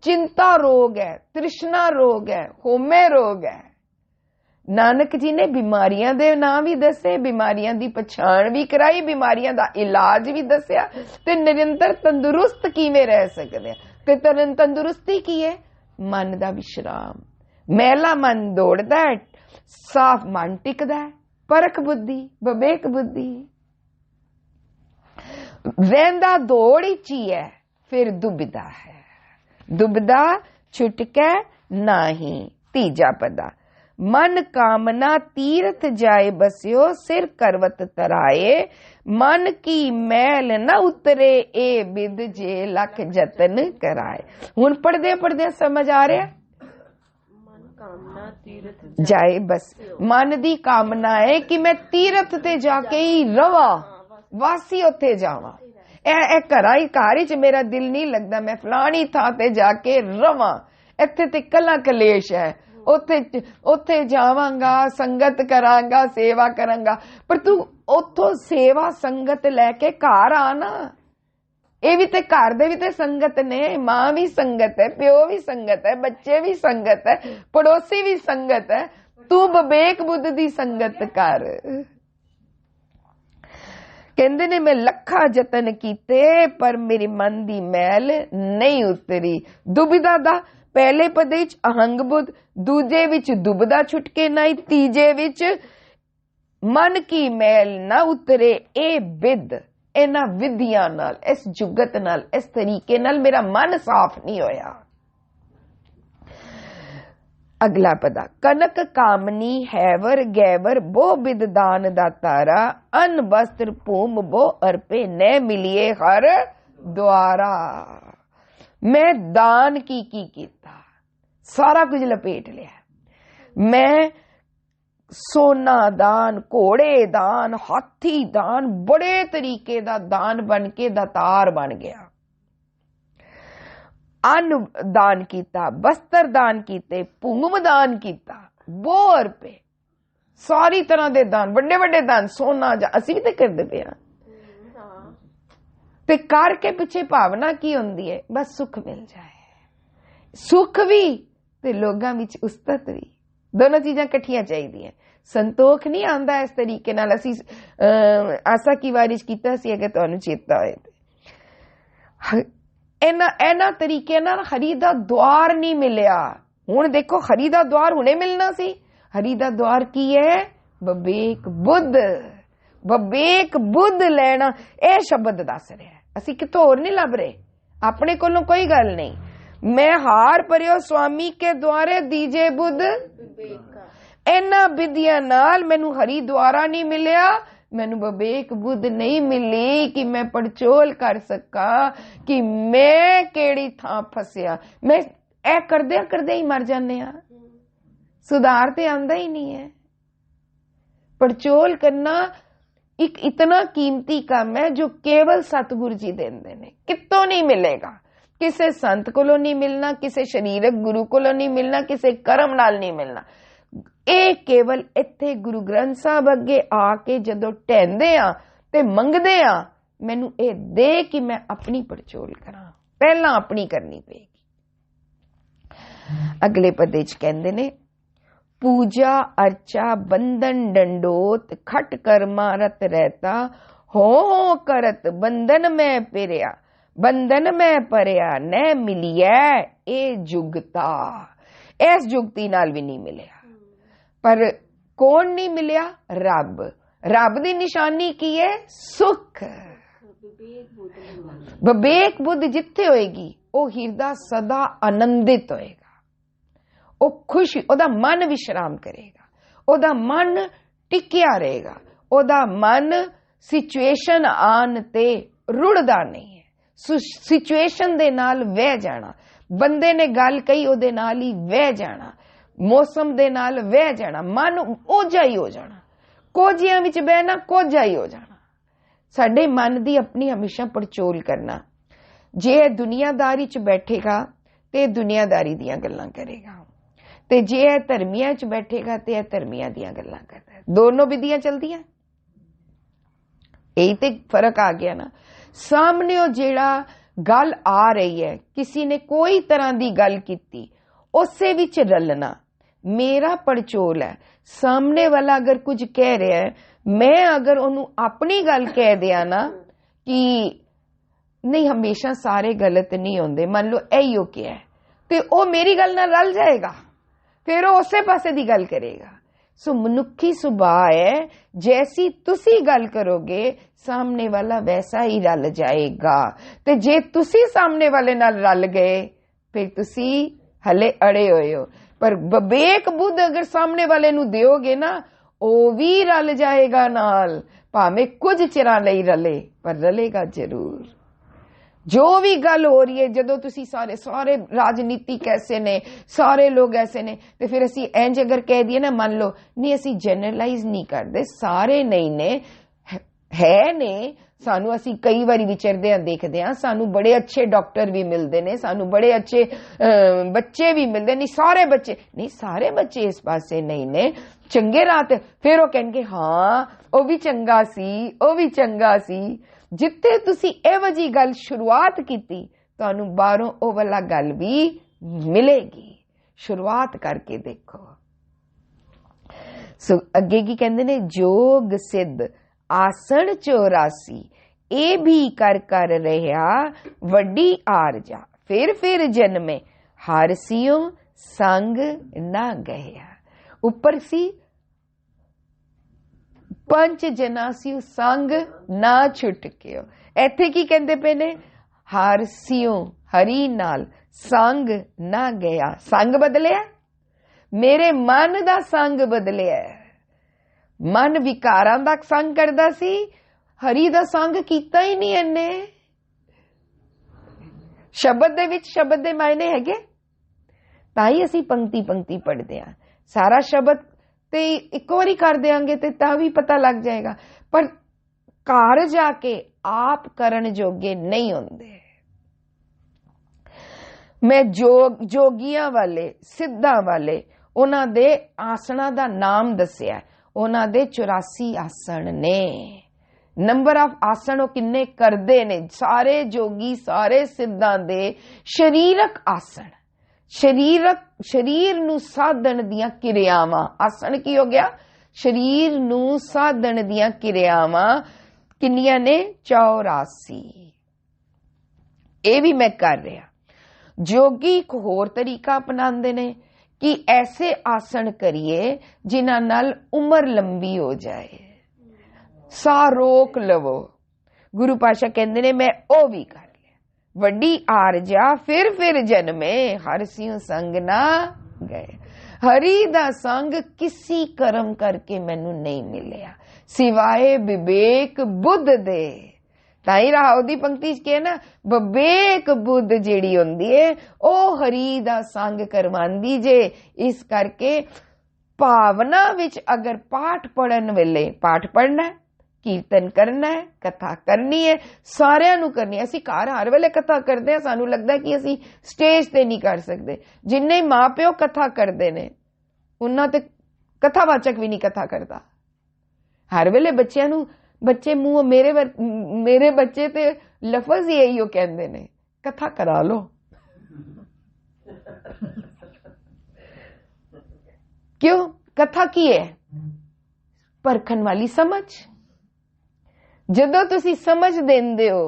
ਚਿੰਤਾ ਰੋਗ ਹੈ, ਤ੍ਰਿਸ਼ਨਾ ਰੋਗ ਹੈ, ਹਉਮੈ ਰੋਗ ਹੈ। ਨਾਨਕ ਜੀ ਨੇ ਬਿਮਾਰੀਆਂ ਦੇ ਨਾਮ ਵੀ ਦੱਸੇ, ਬਿਮਾਰੀਆਂ ਦੀ ਪਛਾਣ ਵੀ ਕਰਾਈ, ਬਿਮਾਰੀਆਂ ਦਾ ਇਲਾਜ ਵੀ ਦੱਸਿਆ, ਤੇ ਨਿਰੰਤਰ ਤੰਦਰੁਸਤ ਕਿਵੇਂ ਰਹਿ ਸਕਦੇ ਆ। ਤੇ ਤੰਦਰੁਸਤੀ ਕੀ ਹੈ? ਮਨ ਦਾ ਵਿਸ਼ਰਾਮ। ਮੈਲਾ ਮਨ ਦੌੜਦਾ ਹੈ, ਸਾਫ਼ ਮਨ ਟਿਕਦਾ ਹੈ, ਪਰਖ ਬੁੱਧੀ, ਵਿਵੇਕ ਬੁੱਧੀ। ਰਹਿੰਦਾ ਦੌੜ ਵਿੱਚ ਹੀ ਹੈ, ਫਿਰ ਦੁਬਿਧਾ ਹੈ, ਦੁਬਿਧਾ ਛੁੱਟ ਕੇ ਨਹੀਂ। ਤੀਜਾ ਪਦਾ ਮਨ ਕਾਮਨਾ ਤੀਰਥ ਜਾਏ ਬਸਿਓ, ਸਿਰ ਕਰਵਤ ਤਰਾਏ, ਮਨ ਕੀ ਮੈਲ ਨਾ ਉਤਰੇ, ਇਹ ਬਿਦ ਜੇ ਲੱਖ ਜਤਨ ਕਰਾਏ। ਹੁਣ ਪੜਦੇ ਪੜਦੇ ਸਮਝ ਆ ਰਿਹਾ? ਜਾਏ ਬਸ, ਮਨ ਦੀ ਕਾਮਨਾ ਹੈ ਕਿ ਮੈਂ ਤੀਰਥ ਤੇ ਜਾ ਕੇ ਹੀ ਰਵਾਂ, ਵਾਸੀ ਉੱਥੇ ਜਾਵਾਂ। ਇਹ ਘਰ ਵਿੱਚ ਮੇਰਾ ਦਿਲ ਨਹੀਂ ਲੱਗਦਾ, ਮੈਂ ਫਲਾਣੀ ਥਾਂ ਤੇ ਜਾ ਕੇ ਰਵਾਂ, ਇੱਥੇ ਤੇ ਕਲਾ ਕਲੇਸ਼ ਹੈ, ਉੱਥੇ ਜਾਵਾਂਗਾ, ਸੰਗਤ ਕਰਾਂਗਾ, ਸੇਵਾ ਕਰਾਂਗਾ। ਪਰ ਤੂੰ ਉੱਥੋਂ ਸੇਵਾ ਸੰਗਤ ਲੈ ਕੇ ਘਰ ਆਣਾ। ਇਹ ਵੀ ਤੇ ਘਰ ਦੇ ਵੀ ਤੇ ਸੰਗਤ ਨੇ, ਮਾਂ ਵੀ ਸੰਗਤ ਹੈ, ਪਿਓ ਵੀ ਸੰਗਤ ਹੈ, ਬੱਚੇ ਵੀ ਸੰਗਤ ਹੈ, ਪੜੋਸੀ ਵੀ ਸੰਗਤ ਹੈ। ਤੂੰ ਵਿਵੇਕ ਬੁੱਧ ਦੀ ਸੰਗਤ ਕਰ। ਕਹਿੰਦੇ ਨੇ ਮੈਂ ਲੱਖਾਂ ਯਤਨ ਕੀਤੇ, ਪਰ ਮੇਰੇ ਮਨ ਦੀ ਮੈਲ ਨਹੀਂ ਉਤਰੀ। ਦੁਬਿਧਾ ਦਾ ਪਹਿਲੇ ਪਦੇ ਵਿੱਚ ਅਹੰਗ ਬੁੱਧ, ਦੂਜੇ ਵਿੱਚ ਦੁਬਿਧਾ ਛੁਟਕੇ ਨਹੀਂ, ਤੀਜੇ ਵਿੱਚ ਮਨ ਕੀ ਮੈਲ ਨਾ ਉਤਰੇ, ਇਹ ਬਿਦ। ਇਹਨਾਂ ਵਿਧੀਆਂ ਨਾਲ, ਇਸ ਜੁਗਤ ਨਾਲ, ਇਸ ਤਰੀਕੇ ਨਾਲ ਮੇਰਾ ਮਨ ਸਾਫ਼ ਨਹੀਂ ਹੋਇਆ। ਅਗਲਾ ਪਦਾ ਕਨਕ ਕਾਮਨੀ ਹੈਵਰ ਗੈਵਰ ਬੋ ਬਿਦ ਦਾਨ ਦਾ ਤਾਰਾ, ਅਨ ਵਸਤਰ ਭੂਮ ਬੋ ਅਰਪੇ ਨੈ ਮਿਲਿਏ ਹਰ ਦੁਆਰਾ। ਮੈਂ ਦਾਨ ਕੀ ਕੀਤਾ, ਸਾਰਾ ਕੁਝ ਲਪੇਟ ਲਿਆ। ਮੈਂ ਸੋਨਾ ਦਾਨ, ਘੋੜੇ ਦਾਨ, ਹਾਥੀ ਦਾਨ, ਬੜੇ ਤਰੀਕੇ ਦਾ ਦਾਨ ਬਣ ਕੇ ਦਾਤਾਰ ਬਣ ਗਿਆ। ਅੰਨ ਦਾਨ ਕੀਤਾ, ਬਸਤਰ ਦਾਨ ਕੀਤੇ, ਭੂਮ ਦਾਨ ਕੀਤਾ, ਬਹੁ ਰੁਪਏ, ਸਾਰੀ ਤਰ੍ਹਾਂ ਦੇ ਦਾਨ, ਵੱਡੇ ਵੱਡੇ ਦਾਨ, ਸੋਨਾ ਅਸੀਂ ਵੀ ਤੇ ਕਰਦੇ ਪਏ ਹਾਂ। ਤੇ ਕਰ ਕੇ ਪਿੱਛੇ ਭਾਵਨਾ ਕੀ ਹੁੰਦੀ ਹੈ? ਬਸ ਸੁੱਖ ਮਿਲ ਜਾਏ, ਸੁੱਖ ਵੀ ਤੇ ਲੋਕਾਂ ਵਿੱਚ ਉਸਤਤ ਵੀ, ਦੋਨੋਂ ਚੀਜ਼ਾਂ ਇਕੱਠੀਆਂ ਚਾਹੀਦੀਆਂ। ਸੰਤੋਖ ਨਹੀਂ ਆਉਂਦਾ ਇਸ ਤਰੀਕੇ ਨਾਲ। ਅਸੀਂ ਆਸਾ ਕੀ ਵਾਰੀ ਕੀਤਾ ਸੀ, ਅਗਰ ਤੁਹਾਨੂੰ ਚੇਤਾ ਹੋਏ ਤੇ ਇਹਨਾਂ ਤਰੀਕੇ ਨਾਲ ਹਰੀ ਦਾ ਦੁਆਰ ਨਹੀਂ ਮਿਲਿਆ। ਹੁਣ ਦੇਖੋ, ਹਰੀ ਦਾ ਦੁਆਰ ਹੁਣੇ ਮਿਲਣਾ ਸੀ। ਹਰੀ ਦਾ ਦੁਆਰ ਕੀ ਹੈ? ਵਿਵੇਕ ਬੁੱਧ, ਵਿਵੇਕ ਬੁੱਧ ਲੈਣਾ। ਇਹ ਸ਼ਬਦ ਦੱਸ ਰਿਹਾ, ਅਸੀਂ ਕਿਤੋਂ ਹੋਰ ਨਹੀਂ ਲੱਭ ਰਹੇ, ਆਪਣੇ ਕੋਲੋਂ ਕੋਈ ਗੱਲ ਨਹੀਂ। ਮੈਂ ਹਾਰ ਭਰਿਓ स्वामी के द्वारे दीजे बुद्ध विवेका। ਇਹਨਾਂ ਵਿਧੀਆਂ ਨਾਲ ਮੈਨੂੰ ਹਰੀ ਦੁਆਰਾ ਨਹੀਂ ਮਿਲਿਆ, ਮੈਨੂੰ ਵਿਵੇਕ ਬੁੱਧ ਨਹੀਂ ਮਿਲੀ ਕਿ ਮੈਂ ਪੜਚੋਲ ਕਰ ਸਕਾਂ ਕਿ ਮੈਂ ਕਿਹੜੀ ਥਾਂ ਫਸਿਆ। ਮੈਂ ਇਹ ਕਰਦੇ ਹੀ ਮਰ ਜਾਂਦੇ ਆ, ਸੁਧਾਰ ਤੇ ਆਉਂਦਾ ਹੀ ਨਹੀਂ ਹੈ। ਪੜਚੋਲ ਕਰਨਾ ਇੱਕ ਇਤਨਾ ਕੀਮਤੀ ਕੰਮ ਹੈ ਜੋ ਕੇਵਲ ਸਤਿਗੁਰੂ ਜੀ ਦਿੰਦੇ ਨੇ, ਕਿਤੋਂ ਨਹੀਂ ਮਿਲੇਗਾ। ਕਿਸੇ ਸੰਤ ਕੋਲੋਂ ਨਹੀਂ ਮਿਲਣਾ, ਕਿਸੇ ਸ਼ਰੀਰਕ ਗੁਰੂ ਕੋਲੋਂ ਨਹੀਂ ਮਿਲਣਾ, ਕਿਸੇ ਕਰਮ ਨਾਲ ਨਹੀਂ ਮਿਲਣਾ। ਇਹ ਕੇਵਲ ਇੱਥੇ ਗੁਰੂ ਗ੍ਰੰਥ ਸਾਹਿਬ ਅੱਗੇ ਆ ਕੇ ਜਦੋਂ ਢਹਿੰਦੇ ਆ ਤੇ ਮੰਗਦੇ ਆ, ਮੈਨੂੰ ਇਹ ਦੇ ਕਿ ਮੈਂ ਆਪਣੀ ਪੜਚੋਲ ਕਰਾਂ। ਪਹਿਲਾਂ ਆਪਣੀ ਕਰਨੀ ਪਏਗੀ। ਅਗਲੇ ਪਦੇ ਚ ਕਹਿੰਦੇ ਨੇ, ਪੂਜਾ ਅਰਚਾ ਬੰਧਨ ਡੰਡੋਤ ਖਟ ਕਰਮਾ ਰਤ ਰਹਿਤਾ ਹੋ ਕਰਤ ਬੰਧਨ ਮੈਂ ਪਿਰਿਆ ਬੰਧਨ ਮੈਂ ਪਰਿਆ ਨੈ ਮਿਲਿਆ ਇਹ ਜੁਗਤਾ। ਇਸ ਜੁਗਤੀ ਨਾਲ ਵੀ ਨਹੀਂ ਮਿਲਿਆ। ਪਰ ਕੌਣ ਨਹੀਂ ਮਿਲਿਆ? ਰੱਬ। ਰੱਬ ਦੀ ਨਿਸ਼ਾਨੀ ਕੀ ਹੈ? ਸੁੱਖ। ਵਿਵੇਕ ਬੁੱਧ ਜਿੱਥੇ ਹੋਏਗੀ ਉਹ ਹਿਰਦਾ ਸਦਾ ਆਨੰਦਿਤ ਹੋਏਗਾ, ਉਹ ਖੁਸ਼, ਉਹਦਾ ਮਨ ਵਿਸ਼ਰਾਮ ਕਰੇਗਾ, ਉਹਦਾ ਮਨ ਟਿਕਿਆ ਰਹੇਗਾ, ਉਹਦਾ ਮਨ ਸਿਚੁਏਸ਼ਨ ਆਣ ਤੇ ਰੁੜਦਾ ਨਹੀਂ ਹੈ। ਸਿਚੁਏਸ਼ਨ ਦੇ ਨਾਲ ਵਹਿ ਜਾਣਾ, ਬੰਦੇ ਨੇ ਗੱਲ ਕਹੀ ਉਹਦੇ ਨਾਲ ਹੀ ਵਹਿ ਜਾਣਾ, ਮੌਸਮ ਦੇ ਨਾਲ ਵਹਿ ਜਾਣਾ, ਮਨ ਕੋਝਾ ਹੀ ਹੋ ਜਾਣਾ, ਕੋਝਿਆਂ ਵਿੱਚ ਬਹਿਣਾ, ਕੋਝਾ ਹੀ ਹੋ ਜਾਣਾ। ਸਾਡੇ ਮਨ ਦੀ ਆਪਣੀ ਹਮੇਸ਼ਾ ਪੜਚੋਲ ਕਰਨਾ। ਜੇ ਇਹ ਦੁਨੀਆਦਾਰੀ ਚ ਬੈਠੇਗਾ ਤੇ ਦੁਨੀਆਦਾਰੀ ਦੀਆਂ ਗੱਲਾਂ ਕਰੇਗਾ, ਤੇ ਜੇ ਇਹ ਧਰਮੀਆਂ ਚ ਬੈਠੇਗਾ ਤੇ ਇਹ ਧਰਮੀਆਂ ਦੀਆਂ ਗੱਲਾਂ ਕਰਦਾ। ਦੋਨੋਂ ਵਿਧੀਆਂ ਚਲਦੀਆਂ। ਇਹੀ ਤੇ ਫਰਕ ਆ ਗਿਆ ਨਾ। ਸਾਹਮਣੇ ਉਹ ਜਿਹੜਾ ਗੱਲ ਆ ਰਹੀ ਹੈ, ਕਿਸੇ ਨੇ ਕੋਈ ਤਰ੍ਹਾਂ ਦੀ ਗੱਲ ਕੀਤੀ, ਉਸੇ ਵਿੱਚ ਰਲਣਾ ਮੇਰਾ ਪੜਚੋਲ ਹੈ। ਸਾਹਮਣੇ ਵਾਲਾ ਅਗਰ ਕੁਝ ਕਹਿ ਰਿਹਾ ਹੈ, ਮੈਂ ਅਗਰ ਉਹਨੂੰ ਆਪਣੀ ਗੱਲ ਕਹਿ ਦਿਆਂ ਨਾ ਕਿ ਨਹੀਂ ਹਮੇਸ਼ਾ ਸਾਰੇ ਗਲਤ ਨਹੀਂ ਹੁੰਦੇ, ਮੰਨ ਲਓ ਇਹੋ ਕਿਹਾ, ਤੇ ਉਹ ਮੇਰੀ ਗੱਲ ਨਾਲ ਰਲ ਜਾਏਗਾ, ਫਿਰ ਉਹ ਉਸੇ ਪਾਸੇ ਦੀ ਗੱਲ ਕਰੇਗਾ। ਸੋ ਮਨੁੱਖੀ ਸੁਭਾਅ ਹੈ, ਜੈਸੀ ਤੁਸੀਂ ਗੱਲ ਕਰੋਗੇ ਸਾਹਮਣੇ ਵਾਲਾ ਵੈਸਾ ਹੀ ਰਲ ਜਾਏਗਾ। ਤੇ ਜੇ ਤੁਸੀਂ ਸਾਹਮਣੇ ਵਾਲੇ ਨਾਲ ਰਲ ਗਏ ਫਿਰ ਤੁਸੀਂ ਹਲੇ ਅੜੇ ਹੋਏ ਹੋ। ਪਰ ਵਿਵੇਕ ਬੁੱਧ ਅਗਰ ਸਾਹਮਣੇ ਵਾਲੇ ਨੂੰ ਦਿਓਗੇ ਨਾ, ਉਹ ਵੀ ਰਲ ਜਾਏਗਾ ਨਾਲ, ਭਾਵੇਂ ਕੁਝ ਚਿਰਾਂ ਲਈ ਰਲੇ, ਪਰ ਰਲੇਗਾ ਜ਼ਰੂਰ। ਜੋ ਵੀ ਗੱਲ ਹੋ ਰਹੀ ਹੈ, ਜਦੋਂ ਤੁਸੀਂ ਸਾਰੇ ਰਾਜਨੀਤਿਕ ਐਸੇ ਨੇ, ਸਾਰੇ ਲੋਕ ਐਸੇ ਨੇ, ਤੇ ਫਿਰ ਅਸੀਂ ਇੰਜ ਅਗਰ ਕਹਿ ਦਈਏ ਨਾ, ਮੰਨ ਲਓ, ਨਹੀਂ ਅਸੀਂ ਜਨਰਲਾਈਜ਼ ਨਹੀਂ ਕਰਦੇ, ਸਾਰੇ ਨਹੀਂ ਨੇ, ਹੈ ਨੇ। ਸਾਨੂੰ ਅਸੀਂ ਕਈ ਵਾਰੀ ਵਿਚਰਦੇ ਹਾਂ, ਦੇਖਦੇ ਹਾਂ, ਸਾਨੂੰ ਬੜੇ ਅੱਛੇ ਡਾਕਟਰ ਵੀ ਮਿਲਦੇ ਨੇ, ਸਾਨੂੰ ਬੜੇ ਅੱਛੇ ਬੱਚੇ ਵੀ ਮਿਲਦੇ ਨਹੀਂ, ਸਾਰੇ ਬੱਚੇ ਨਹੀਂ, ਸਾਰੇ ਬੱਚੇ ਇਸ ਪਾਸੇ ਨਹੀਂ ਨੇ, ਚੰਗੇ ਰਾਹ ਤੇ। ਫਿਰ ਉਹ ਕਹਿਣਗੇ ਹਾਂ ਉਹ ਵੀ ਚੰਗਾ ਸੀ, ਉਹ ਵੀ ਚੰਗਾ ਸੀ। ਜਿੱਥੇ ਤੁਸੀਂ ਇਹੋ ਜਿਹੀ ਗੱਲ ਸ਼ੁਰੂਆਤ ਕੀਤੀ, ਤੁਹਾਨੂੰ ਬਾਹਰੋਂ ਉਹ ਵਾਲਾ ਗੱਲ ਵੀ ਮਿਲੇਗੀ। ਸ਼ੁਰੂਆਤ ਕਰਕੇ ਦੇਖੋ। ਸੋ ਅੱਗੇ ਕੀ ਕਹਿੰਦੇ ਨੇ, ਜੋਗ ਸਿੱਧ ਆਸਣ 84 ਇਹ ਵੀ ਕਰ ਰਿਹਾ ਵੱਡੀ ਆਰਜਾ ਫਿਰ ਜਨਮੇ ਹਰ ਸਿਓ ਸੰਗ ਨਾ ਗਿਆ। ਉੱਪਰ ਸੀ ਪੰਜ ਜਨਾ ਸਿਓ ਸੰਗ ਨਾ ਛੁਟਕਿਓ। ਇੱਥੇ ਕੀ ਕਹਿੰਦੇ ਪਏ ਨੇ, ਹਰ ਸਿਓ ਹਰੀ ਨਾਲ ਸੰਗ ਨਾ ਗਿਆ। ਸੰਗ ਬਦਲਿਆ, ਮੇਰੇ ਮਨ ਦਾ ਸੰਗ ਬਦਲਿਆ। ਮਨ ਵਿਕਾਰਾਂ ਦਾ ਸੰਗ ਕਰਦਾ ਸੀ, ਹਰੀ ਦਾ ਸੰਗ ਕੀਤਾ ਹੀ ਨਹੀਂ ਇਹਨੇ। ਸ਼ਬਦ ਦੇ ਵਿੱਚ ਸ਼ਬਦ ਦੇ ਮਾਇਨੇ ਹੈਗੇ, ਤਾਂ ਹੀ ਅਸੀਂ ਪੰਕਤੀ ਪੜ੍ਹਦੇ ਹਾਂ। ਸਾਰਾ ਸ਼ਬਦ ਤੇ ਇੱਕ ਵਾਰੀ ਕਰ ਦਿਆਂਗੇ ਤੇ ਤਾਂ ਵੀ ਪਤਾ ਲੱਗ ਜਾਏਗਾ, ਪਰ ਘਰ ਜਾ ਕੇ ਆਪ ਕਰਨ ਜੋਗੇ ਨਹੀਂ ਹੁੰਦੇ। ਮੈਂ ਜੋਗੀਆਂ ਵਾਲੇ, ਸਿੱਧਾਂ ਵਾਲੇ, ਉਹਨਾਂ ਦੇ ਆਸਣਾ ਦਾ ਨਾਮ ਦੱਸਿਆ। ਉਹਨਾਂ ਦੇ 84 ਆਸਣ ਨੇ। नंबर ऑफ आसन वो किन्ने करते ने। सारे जोगी सारे सिद्धां दे शरीरक आसन, शरीर नू साधन दियां किरियावां। आसन की हो गया? शरीर नू साधन दियां किरियावां किन्नियां ने? 84। ये भी मैं कर रहा। जोगी एक होर तरीका अपनाते ने कि ऐसे आसन करिए जिन्हां नाल उम्र लंबी हो जाए, सा रोक लवो। गुरु पातशाह कहते ने मैं ओ भी कर लिया। वड्डी आरजा फिर जन्मे, हर सिंह संग ना गए। हरि दा संग किसी कर्म करके मैनू नहीं मिलिया, सिवाए विवेक बुद्ध दे। ताई राव दी पंक्ति च कहे ना, विवेक बुद्ध जिहड़ी हुंदी है ओ हरि दा संग करवांदी जे। इस करके भावना विच अगर पाठ पढ़न वेले, पाठ पढ़ना है, कीर्तन करना है, कथा करनी है, सारिਆਂ ਨੂੰ करनी है। ਅਸੀਂ ਘਰ हर वेले कथा करते हैं, सानू लगता है कि ਅਸੀਂ स्टेज ते नहीं कर सकते। जिन्ने मां प्यो कथा करते ने उन्हां ते कथावाचक भी नहीं कथा करता। हर वेले बच्चों नू, बच्चे मुंह मेरे बच्चे ते लफज ही यही कहते ने, कथा करा लो। क्यों? कथा की है? परखन वाली समझ। जदों तुसी समझ देंदे हो,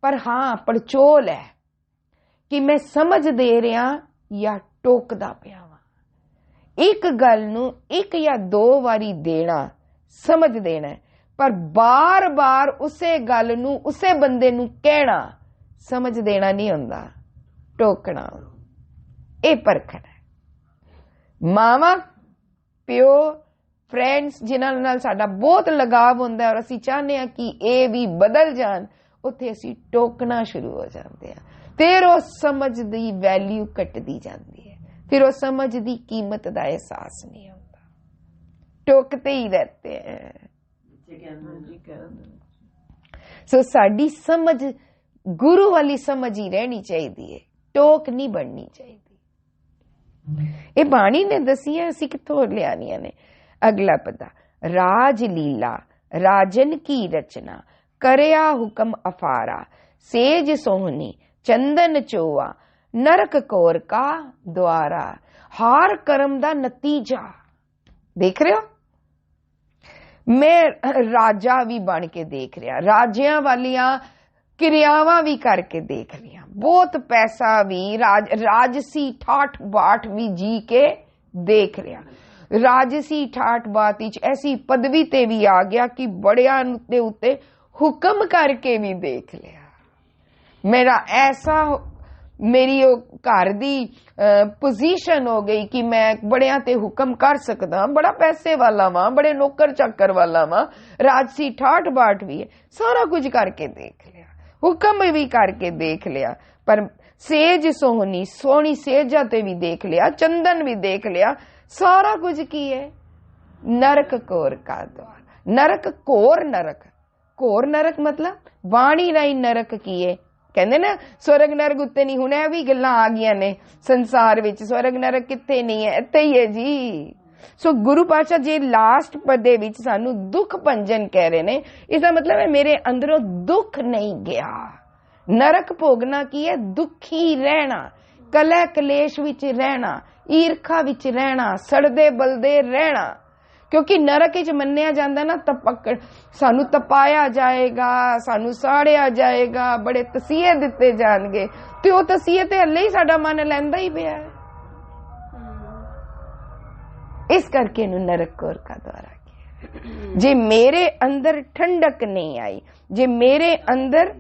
पर हाँ पड़चोल है कि मैं समझ दे रहा या टोकदा पिया वां। एक गल नू एक या दो वारी देना, समझ देना है, पर बार बार उसे गल नू उसे बंदे नू कहना समझ देना नहीं हुंदा, टोकना। ये परखन है। मावा प्यो फ्रेंड्स जिन्हां नाल साडा बहुत लगाव हुंदा है और असीं चाहते हैं कि ये भी बदल जान, उत्थे असीं टोकना शुरू हो जाते हैं। फिर वो समझ दी वैल्यू घटदी जाती है, फिर वो समझ दी कीमत का एहसास नहीं होता, टोकते ही रहते हैं। सो साडी समझ गुरु वाली समझ ही रहनी चाहिए, टोक नहीं बननी चाहिए। ये बाणी ने दसिया, असीं कित्थों लियानियां ने। अगला पदा, राज लीला राजन की रचना, करया हुक्म अफारा, सेज सोहनी चंदन चोआ, नरक कोर का द्वारा। हार कर्म दा नतीजा देख रहे हो। मैं राजा भी बन के देख रहा, राजियां वालियां क्रियावां भी करके देख लिया, बहुत पैसा भी राजसी ठाठ बाट भी जी के देख लिया। राजसी ठाठ बाट ऐसी पदवी ते भी आ गया कि बड़िया दे उत्ते हुक्म करके भी देख लिया। मेरा ऐसा, मेरी घर दी पोजीशन हो गई कि मैं बड़िया ते हुक्म कर सकदा, बड़ा पैसे वाला वां, बड़े नौकर चाकर वाला वां, राजसी ठाठ बाट भी है, सारा कुछ करके देख लिया, हुक्म भी करके देख लिया। पर सेज सोहनी, सोहनी सेजा ते भी देख लिया, चंदन भी देख लिया, सारा कुछ की है नरक कोर का द्वार। नरक कोर नरक, कोर नरक मतलब वाणी राई नरक की है। कहते ना स्वर्ग नरक उत्ते नहीं, हुण भी गल्लां आ गईयां ने संसार विच, स्वर्ग नरक कित्थे नहीं है, इत्थे ही है जी। सो गुरु पातशाह जे लास्ट पदे विच सानू दुख भंजन कह रहे ने, इसका मतलब है मेरे अंदरों दुख नहीं गया। नरक भोगना की है? दुखी रहना, कलह कलेश विच रहना, ईरखा विच रहना, सड़दे बलदे रहना। क्योंकि नरक विच मन्निया जांदा ना तपक, सानू तपाया जाएगा, सानू साड़िया जाएगा, बड़े तसीहे दिते जाणगे, ते ओ तसीहे ते हल्ले ही साडा मन लैंदा ही पिया है। इस करके इन्हू नरक कोर का द्वारा किया। जे मेरे अंदर ठंडक नहीं आई, जे मेरे अंदर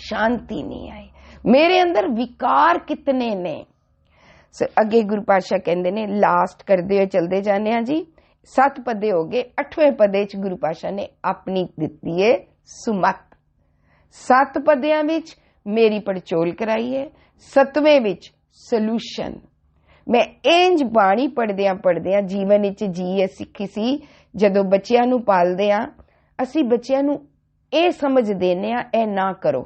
शांति नहीं आई, मेरे अंदर विकार कितने ने। अगे गुरु पातशाह कहते ने, लास्ट करते हुए चलते जाने हैं जी, 7 पदे हो गए। 8वें पदे च गुरु पातशाह ने अपनी दिती है सुमत। 7 पदियां विच मेरी पड़चोल कराई है, 7वें विच सलूशन। मैं इंज बाणी पढ़दियां जीवन विच जी सिੱਖੀ सी। जदों बच्चियां नूं पालदे आ, असीं बच्चियां नूं ਇਹ समझ देने आ, ए ना करो,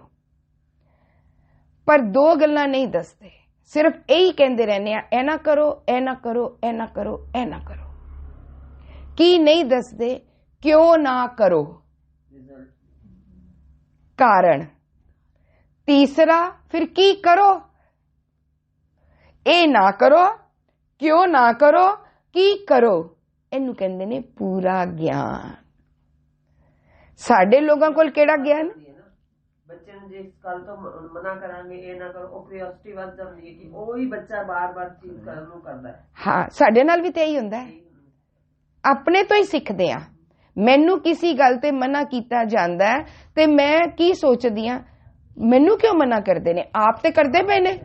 पर 2 गल्लां नहीं दसदे, सिर्फ यही कहते रहने आ, ए ना करो, ए ना करो, ए ना करो, ए ना करो। की नहीं दसदे क्यों ना करो। कारण। तीसरा फिर की करो, ए ना करो, क्यों ना करो, की करो, इनू कहंदे ने पूरा ज्ञान। साडे लोगों कोल केड़ा ज्ञान? बच्चे ਨੂੰ ਜਿਸ ਗੱਲ ਤੋਂ ਮਨਾ ਕਰਾਂਗੇ ਇਹ ਨਾ ਕਰੋ, ਉਹ ਕਿਉਰਿਓਸਿਟੀ ਵੱਧ ਜਾਂਦੀ ਹੈ ਕਿ ਉਹੀ ਬੱਚਾ ਬਾਰ-ਬਾਰ ਚੀਜ਼ ਕਰਨ ਨੂੰ ਕਰਦਾ ਹੈ। ਹਾਂ, ਸਾਡੇ ਨਾਲ ਵੀ ਤੇ ਇਹੀ ਹੁੰਦਾ ਹੈ, ਆਪਣੇ ਤੋਂ ਹੀ ਸਿੱਖਦੇ ਆ। ਮੈਨੂੰ ਕਿਸੇ ਗੱਲ ਤੇ ਮਨਾ ਕੀਤਾ ਜਾਂਦਾ ਹੈ ਤੇ ਮੈਂ ਕੀ ਸੋਚਦੀ ਆ, ਮੈਨੂੰ ਕਿਉਂ ਮਨਾ ਕਰਦੇ ਨੇ, ਆਪ ਤੇ ਕਰਦੇ ਪਏ ਨੇ।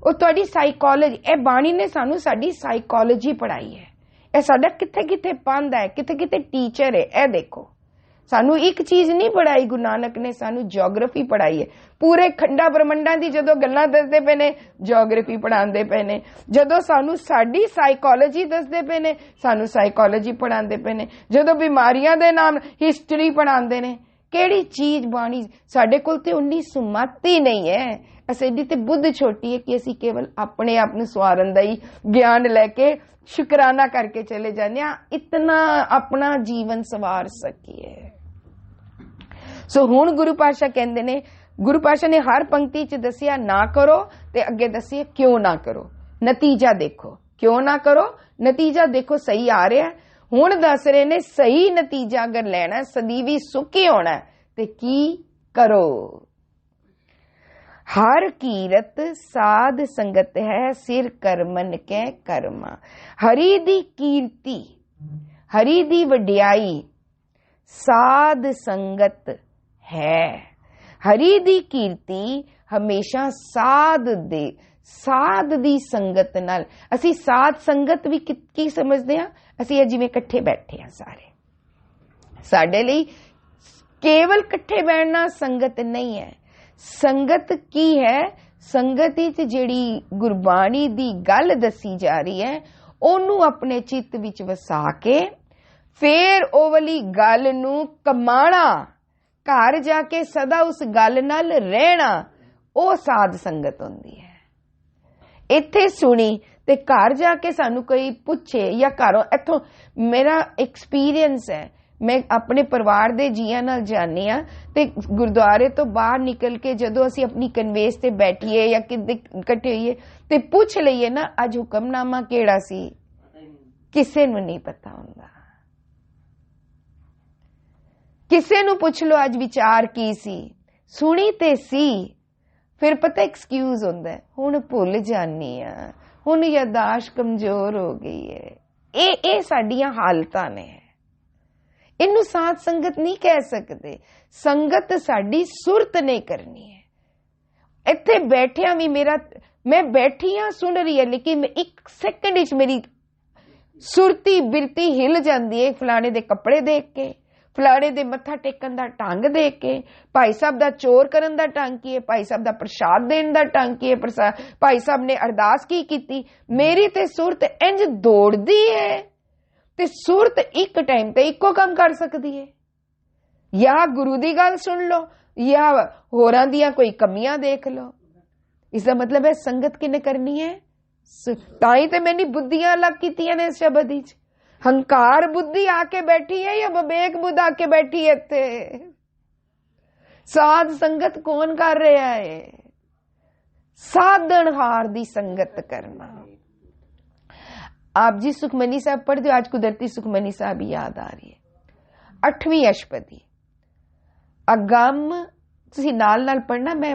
ਉਹ ਤੁਹਾਡੀ ਸਾਈਕੋਲੋਜੀ, ਇਹ ਬਾਣੀ ਨੇ ਸਾਨੂੰ ਸਾਡੀ ਸਾਈਕੋਲੋਜੀ ਪੜਾਈ ਹੈ। ਇਹ ਸਾਡਾ ਕਿੱਥੇ ਕਿੱਥੇ ਪੰਧ ਹੈ, ਕਿੱਥੇ ਕਿੱਥੇ ਟੀਚਰ ਹੈ। ਇਹ ਦੇਖੋ, ਸਾਨੂੰ ਇੱਕ ਚੀਜ਼ ਨਹੀਂ ਪੜਾਈ, ਗੁਰੂ ਨਾਨਕ ਨੇ ਸਾਨੂੰ ਜਿਓਗ੍ਰਾਫੀ ਪੜਾਈ ਹੈ। ਪੂਰੇ ਖੰਡਾ ਬ੍ਰਹਮੰਡਾਂ ਦੀ ਜਦੋਂ ਗੱਲਾਂ ਦੱਸਦੇ ਪਏ ਨੇ, ਜਿਓਗ੍ਰਾਫੀ ਪੜਾਉਂਦੇ ਪਏ ਨੇ। ਜਦੋਂ ਸਾਨੂੰ ਸਾਡੀ ਸਾਈਕੋਲੋਜੀ ਦੱਸਦੇ ਪਏ ਨੇ, ਸਾਨੂੰ ਸਾਈਕੋਲੋਜੀ ਪੜਾਉਂਦੇ ਪਏ ਨੇ। ਜਦੋਂ ਬਿਮਾਰੀਆਂ ਦੇ ਨਾਮ ਹਿਸਟਰੀ ਪੜਾਉਂਦੇ ਨੇ। ਕਿਹੜੀ ਚੀਜ਼ ਬਾਣੀ, ਸਾਡੇ ਕੋਲ ਤੇ ਉਨੀ ਸੁਮਤ ਹੀ ਨਹੀਂ ਹੈ। ਸਾਡੀ ਤੇ ਬੁੱਧ ਛੋਟੀ ਹੈ ਕਿ ਅਸੀਂ ਕੇਵਲ ਆਪਣੇ ਆਪ ਨੂੰ ਸਵਾਰਨ ਦਾ ਹੀ ਗਿਆਨ ਲੈ ਕੇ ਸ਼ੁਕਰਾਨਾ ਕਰਕੇ ਚਲੇ ਜਾਂਦੇ ਆ, ਇਤਨਾ ਆਪਣਾ ਜੀਵਨ ਸਵਾਰ ਸਕੀਏ। ਸੋ ਹੁਣ ਗੁਰੂ ਪਾਤਸ਼ਾਹ ਕਹਿੰਦੇ ਨੇ, ਗੁਰੂ ਪਾਤਸ਼ਾਹ ਨੇ ਹਰ ਪੰਕਤੀ ਚ ਦੱਸਿਆ ਨਾ ਕਰੋ ਤੇ ਅੱਗੇ ਦੱਸਿਆ ਕਿਉਂ ਨਾ ਕਰੋ। ਨਤੀਜਾ ਦੇਖੋ, ਕਿਉਂ ਨਾ ਕਰੋ, ਨਤੀਜਾ ਦੇਖੋ ਸਹੀ ਆ ਰਿਹਾ। ਹੁਣ ਦੱਸ ਰਹੇ ਨੇ ਸਹੀ ਨਤੀਜਾ ਅਗਰ ਲੈਣਾ, ਸਦੀਵੀ ਸੁਖੀ ਹੋਣਾ ਤੇ ਕੀ ਕਰੋ। हर कीरत साध संगत है, सिर करमन के कर्मा। हरि दी कीर्ति, हरि दी वड्याई साध संगत है। हरि दी कीर्ति हमेशा साध दे, साध दी संगत नाल। असी साध संगत भी की समझते हैं, असी जिवें इकट्ठे बैठे हैं सारे, साडे लई केवल इकट्ठे बैठना संगत नहीं है। संगत की है, संगत विच जिहड़ी गुरबाणी दी गल दसी जा रही है ओनू अपने चित्त विच वसा के फिर ओ वाली गल नू कमाना, घर जाके सदा उस गल नाल रहना, ओ साध संगत हुंदी है। इत्थे सुनी ते घर जाके सानू कोई पुछे या घरों, इत्थों मेरा एक्सपीरियंस है, मैं अपने परिवार दे जियां नाल जानी आ ते गुरुद्वारे तो बाहर निकल के जदों असी अपनी कन्वेस ते बैठिए या किते इकट्ठे होइए ते पूछ लईए ना अज हुक्मनामा केड़ा सी, किसे नू नहीं पता हुंदा। किसे नू पुछ लो अज विचार की सी, सुनी ते सी, फिर पता एक्सक्यूज हुंदा है, हुण भुल जानी आ, हुण यादाश्त कमजोर हो गई है। ए साडियां हालतां ने। इनू साध संगत नहीं कह सकते। संगत साडी सुरत नहीं करनी है। इत्थे बैठिया भी मेरा, मैं बैठी हाँ सुन रही है, लेकिन एक सेकंड विच मेरी सुरती बिरती हिल जाती है। फलाने दे कपड़े देख के, फलाने दे मत्था टेकन दा ढंग देख के, भाई साहब दा चोर करन दा ढंग की है, भाई साहब दा प्रसाद देन दा ढंग की है, भाई साहब ने अरदास की कीती, मेरी ते सुरत इंज दौड़दी है। ते सुरत एक टाइम ते इको काम कर सकती है, या गुरु दी गल सुन लो या होरां दियां कोई कमियां देख लो। इसका मतलब है संगत किने करनी है, ताई ते मैंने बुद्धियां अलग कीतियां ने इस शब्द विच। हंकार बुद्धि आके बैठी है या विवेक बुद्ध आके बैठी है इत्थे? साध संगत कौन कर रहा है? साधनहार दी संगत करना। आप जी सुखमनी साहब पढ़ते हो, आज कुदरती सुखमनी साहब याद आ रही है। 8वीं अष्टपदी अगम, तुसी नाल नाल पढ़ना, मैं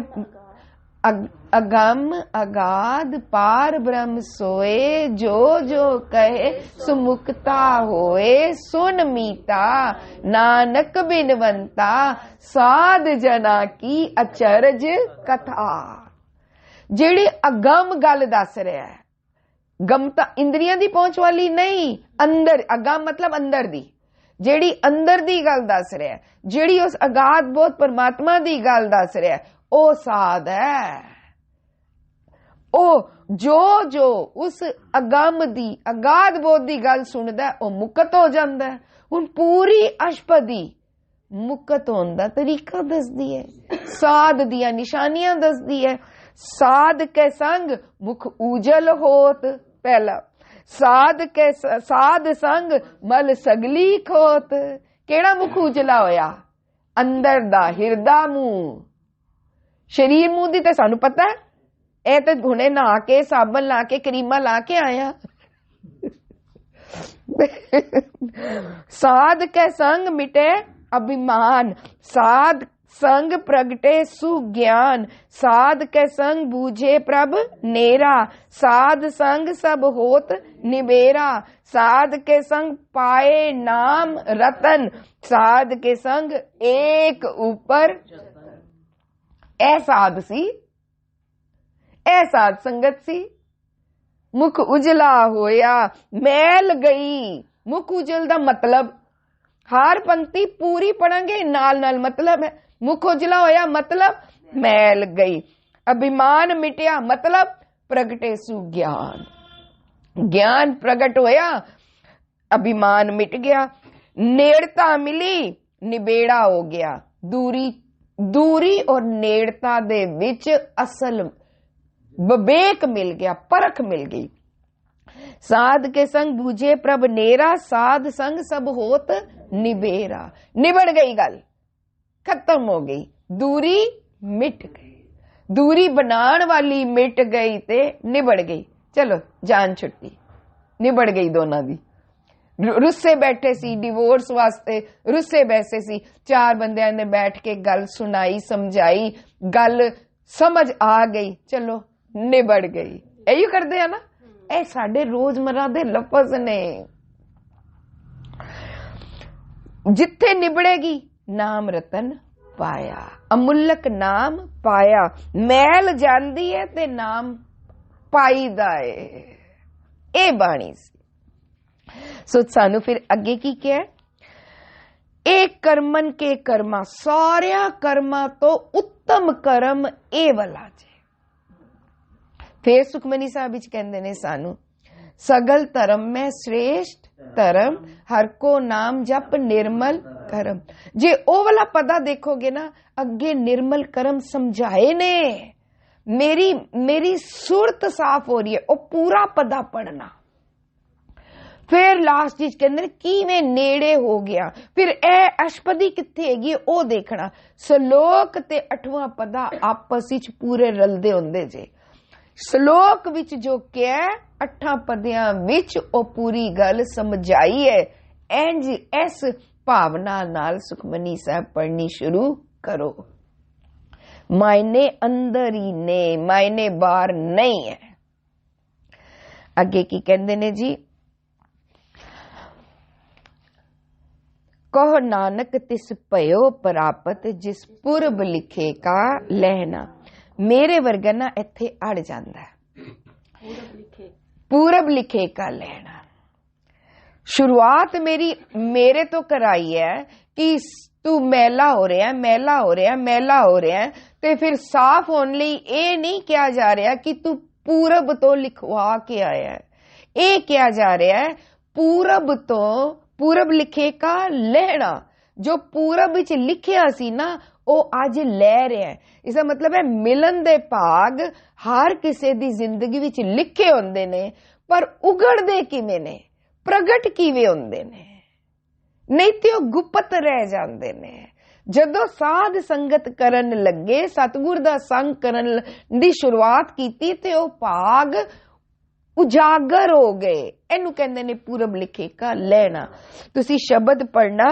अगम अगाध पार ब्रह्म सोए, जो जो कहे सुमुक्ता होए, सुन मीता नानक बिनवंता, साध जना की अचरज कथा। जेड़ी अगम गल दस रहा है, गमता इंद्रियां दी पहुंच वाली नहीं, अंदर अगम मतलब अंदर दी, जेड़ी अंदर दी गल दस रहा है, जेड़ी उस अगाध बोध परमात्मा दी गल दस रहा है, ओ साध है। ओ जो जो उस अगम दी अगाध बोध दी गल सुनदा है ओ मुक्त हो जांदा है। हुण पूरी अष्टपदी मुक्त होने दा तरीका दसदी है, साध दियां निशानियां दसदी है। साध के संग मुख उजल होत, पहला साध संग मल सगली खोत। केड़ा मुख उजला होया? अंदर दा हिरदा मूंह शरीर मूंह दी ते सानू पता है, ए ते हुणे नहा के साबन ला के क्रीमा ला के आया। साध के संग मिटे अभिमान, साध संग प्रगटे सुज्ञान, साध के संग बूझे प्रभ नेरा, साध संग सब होत निबेरा, साध के संग पाए नाम रतन, साध के संग एक ऊपर। ए साध सी, ए साध संगत सी, मुख उजला होया मैल गई। मुख उजल दा मतलब हर पंक्ति पूरी पढ़ांगे, नाल नाल मतलब है। मुख उजला होया मतलब मैल गई, अभिमान मिटिया मतलब प्रगटे सुज्ञान, ज्ञान प्रगट होया अभिमान मिट गया, नेड़ता मिली निबेड़ा हो गया। दूरी दूरी और नेड़ता दे विच असल विवेक मिल गया, परख मिल गई। साध के संग बूझे प्रभ नेरा, साध संग सब होत निबेरा। निबड़ गई गल, खत्म हो गई, दूरी मिट गई, दूरी बनाने वाली मिट गई ते निबड़ गई। चलो जान छुट्टी, निबड़ गई दोनों दी। रुस्से बैठे सी डिवोर्स वास्ते, रुस्से बैठे सी, चार बंदियां ने बैठ के गल सुनाई समझाई, गल समझ आ गई, चलो निबड़ गई। यही करते हैं ना, ए साडे रोजमर्रा दे लफज ने। जिथे निबड़ेगी नाम रतन पाया, अमुल्लक नाम पाया, मैल जांदी है ते नाम पाईदा है। ए बाणी सी। सो सानू फिर अगे की क्या है, एक कर्मन के कर्मा, सारिया कर्मा तो उत्तम कर्म ए वाला जे। फिर सुखमनी साहब विच कहंदे ने सानू, सगल धर्म में श्रेष्ठ धर्म, हर को नाम जप निर्मल कर्म। जे ओ वाला पदा देखोगे ना, अगे निर्मल कर्म समझाए ने। मेरी सुरत साफ हो रही है, ओ पूरा पदा पढ़ना। फिर लास्ट चीज कहते किवें नेड़े हो गया, फिर ए अष्टपदी कित्थे हैगी ओ देखना। श्लोक ते 8वां पदा आपस विच पूरे रलदे हुंदे जे। श्लोक विच जो क्या 8 पदियां विच ओ पूरी गल समझाई है। इंज इस भावना नाल सुखमनी साहब पढ़नी शुरू करो। मायने अंदर ही ने, मायने बाहर नहीं है। अगे की कहंदे ने जी, कहो नानक तिस भयो प्रापत, जिस पुरब लिखे का लहना। मेरे वर्गा ना इत्थे अड़ जांदा है, पूरब लिखे का लहना। शुरुआत मेरे तो कराई है कि तू मैला हो रहा है, मैला हो रहा है, मैला हो रहा है, ते फिर साफ होने लई ये नहीं कहा जा रहा कि तू पूरब तो लिखवा के आया है। ये कहा जा रहा है पूरब तो, पूरब लिखे का लहना। जो पूरब विच लिखिया सी ना, ओ अज लै रहा है। इसका मतलब है मिलन दे भाग हर किसी दी जिंदगी विच लिखे होंदे ने, पर उगड़दे किवें ने, प्रगट किवें होंदे ने, नहीं ते ओ गुप्त रह जांदे ने। जदों साध संगत करन लगे, सतगुर दा संग करन दी शुरुआत कीती, ते ओ भाग उजागर हो गए। इनू कहंदे ने पूरब लिखे का लहना। तुसी शब्द पढ़ना,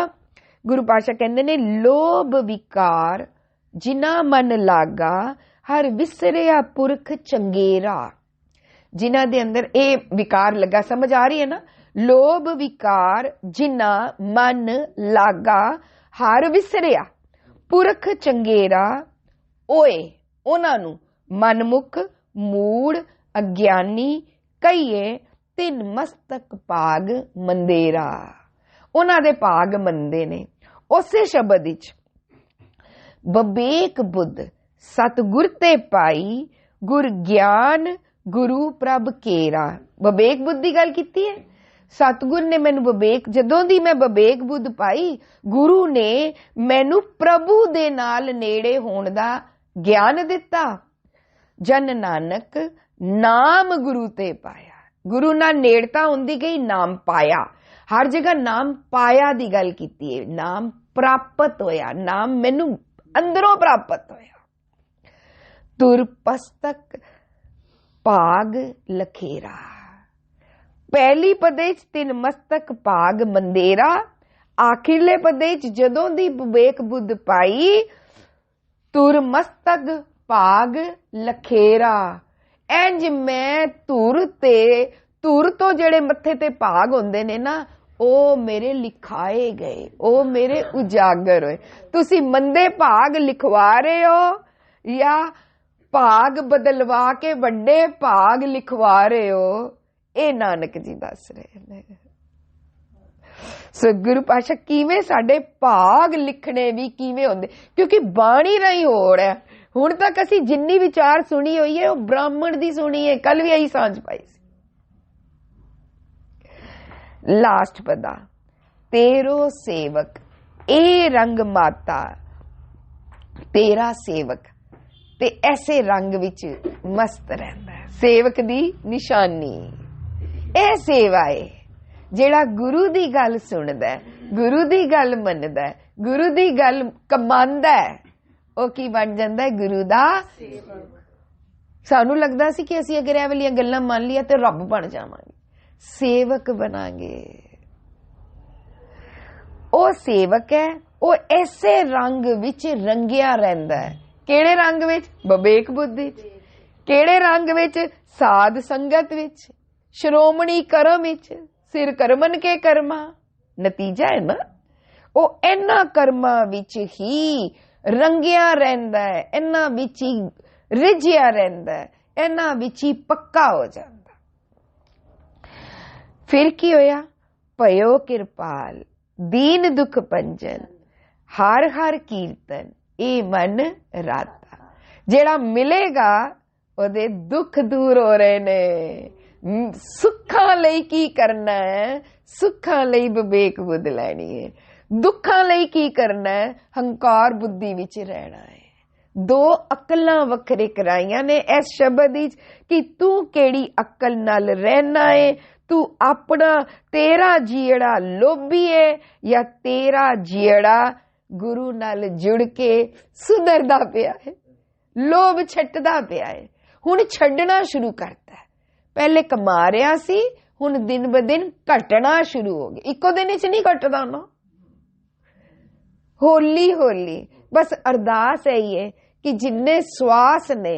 गुरु पातशाह कहंदे ने, लोभ विकार जिना मन लागा, हर विसरिया पुरख चंगेरा। जिन्हां दे अंदर ए विकार लगा, समझ आ रही है ना? लोभ विकार जिना मन लागा, हर विसरिया पुरख चंगेरा। ओए उन्हां नू मनमुख मूड़ अज्ञानी कहिए, तिन मस्तक भाग मंदेरा। उन्हां दे भाग मंदे ने। उसे शब्द विच बबेक बुद्ध सतगुर ते पाई, गुर ज्ञान गुरु प्रभ केरा। बबेक बुद्ध की गल कीती है। सतगुर ने मैनू बबेक, जदों दी मैं बबेक बुद्ध पाई, गुरु ने मैनू प्रभु दे नाल नेड़े होण दा ज्ञान दिता। जन नानक नाम गुरु ते पाया। गुरु नाल नेड़ता हुंदी गई, नाम पाया। हर जगह नाम पाया दी गल कीती है, नाम प्राप्त होया, नाम मैनू अंदरों प्राप्त होया। तुर पस्तक भाग लखेरा, पहली पदे च तिन मस्तक भाग मंदेरा, आखिरले पदे च जदों दी विवेक बुद्ध पाई, तुर मस्तक भाग लखेरा। इंज मैं धुर तो जेड़े मत्थे ते भाग होंदे ने ना, ओ मेरे लिखाए गए, ओ मेरे उजागर होए। तुसी मंदे भाग लिखवा रहे हो या भाग बदलवा के वड्डे भाग लिखवा रहे हो, ये नानक जी दस रहे ने। सो गुरु पातशाह किवें साडे भाग लिखने भी किवें होंदे, क्योंकि बाणी राही हो रहा है। हुण तक असीं जिन्नी विचार सुनी हुई है, वो ब्राह्मण दी सुनी है। कल भी यही सांझ पाई सी। लास्ट पदा, तेरो सेवक ए रंग माता, तेरा सेवक ते ऐसे रंग विच मस्त रहंदा है। सेवक दी निशानी ए सेवा है, जेड़ा गुरु दी गल सुनदा है, गुरु दी गल मनदा है, गुरु दी गल कमांदा है, ओ की बन जांदा है गुरु दा सेवक। सानू लगदा सी कि असीं अगर ਇਹ वाली गल्लां मान लिया तो रब बन जावांगे, सेवक बनांगे। ओ सेवक है, ओ ऐसे रंग विच रंगिया रहिंदा है। केड़े रंग विच? विवेक बुद्धि। केड़े रंग विच? साध संगत विच, श्रोमणी कर्म विच, सिर करमन के कर्मा। नतीजा है ना, ओ इन्हां कर्मां विच ही रंगिया रहिंदा है, इन्हां विच ही रिझिया रहिंदा है, इन्हां विच ही पक्का हो जांदा। फिर की होया? भयो किरपाल, दीन दुख पंजन, हर हर कीर्तन, ए मन राता। जेड़ा मिलेगा ओदे दुख दूर हो रहे ने। सुखां लई की करना है? सुखां लई विवेक बुद्ध लैनी है। दुखां लई की करना है? हंकार बुद्धि विच रहना है। दो अकलां वखरे कराइयां ने इस शब्द विच कि तू केड़ी अकल नाल रहना है। तू अपना तेरा जीड़ा लोभी है या तेरा जीड़ा गुरु नाल जुड़ के सुधरदा पिया है, लोभ छटदा पिया है। हुण छड्डना शुरू करता है। पहले कमा रहा सी, हुण दिन ब दिन घटना शुरू हो गया। इको दिन च नहीं घटदा ना, होली होली। बस अरदास है ये कि जिन्ने श्वास ने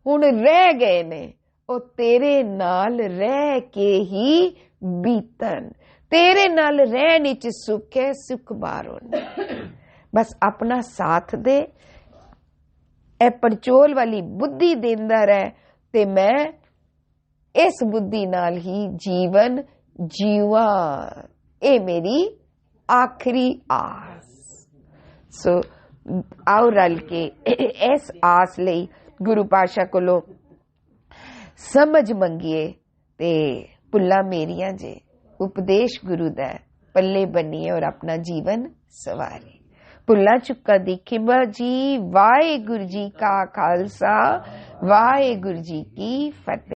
हुण रह गए ने, ओ तेरे नाल रह के ही बीतन। तेरे नाल रहने च सुख है, सुख बारों ने। बस अपना साथ दे, ए परचोल वाली बुद्धि देंदा रहे, ते मैं इस बुद्धि नाल ही जीवन जीवा। ए मेरी आखिरी आस। सो आओ रल के इस आस लई गुरु पातशाह कोलों समझ मंगिए ते भुल्ला मेरिया जे उपदेश गुरु दा पल्ले बनिए और अपना जीवन सवारे। भुल्ला चुका दी खिमा जी। वाहिगुरु जी का खालसा, वाहिगुरु जी की फतेह।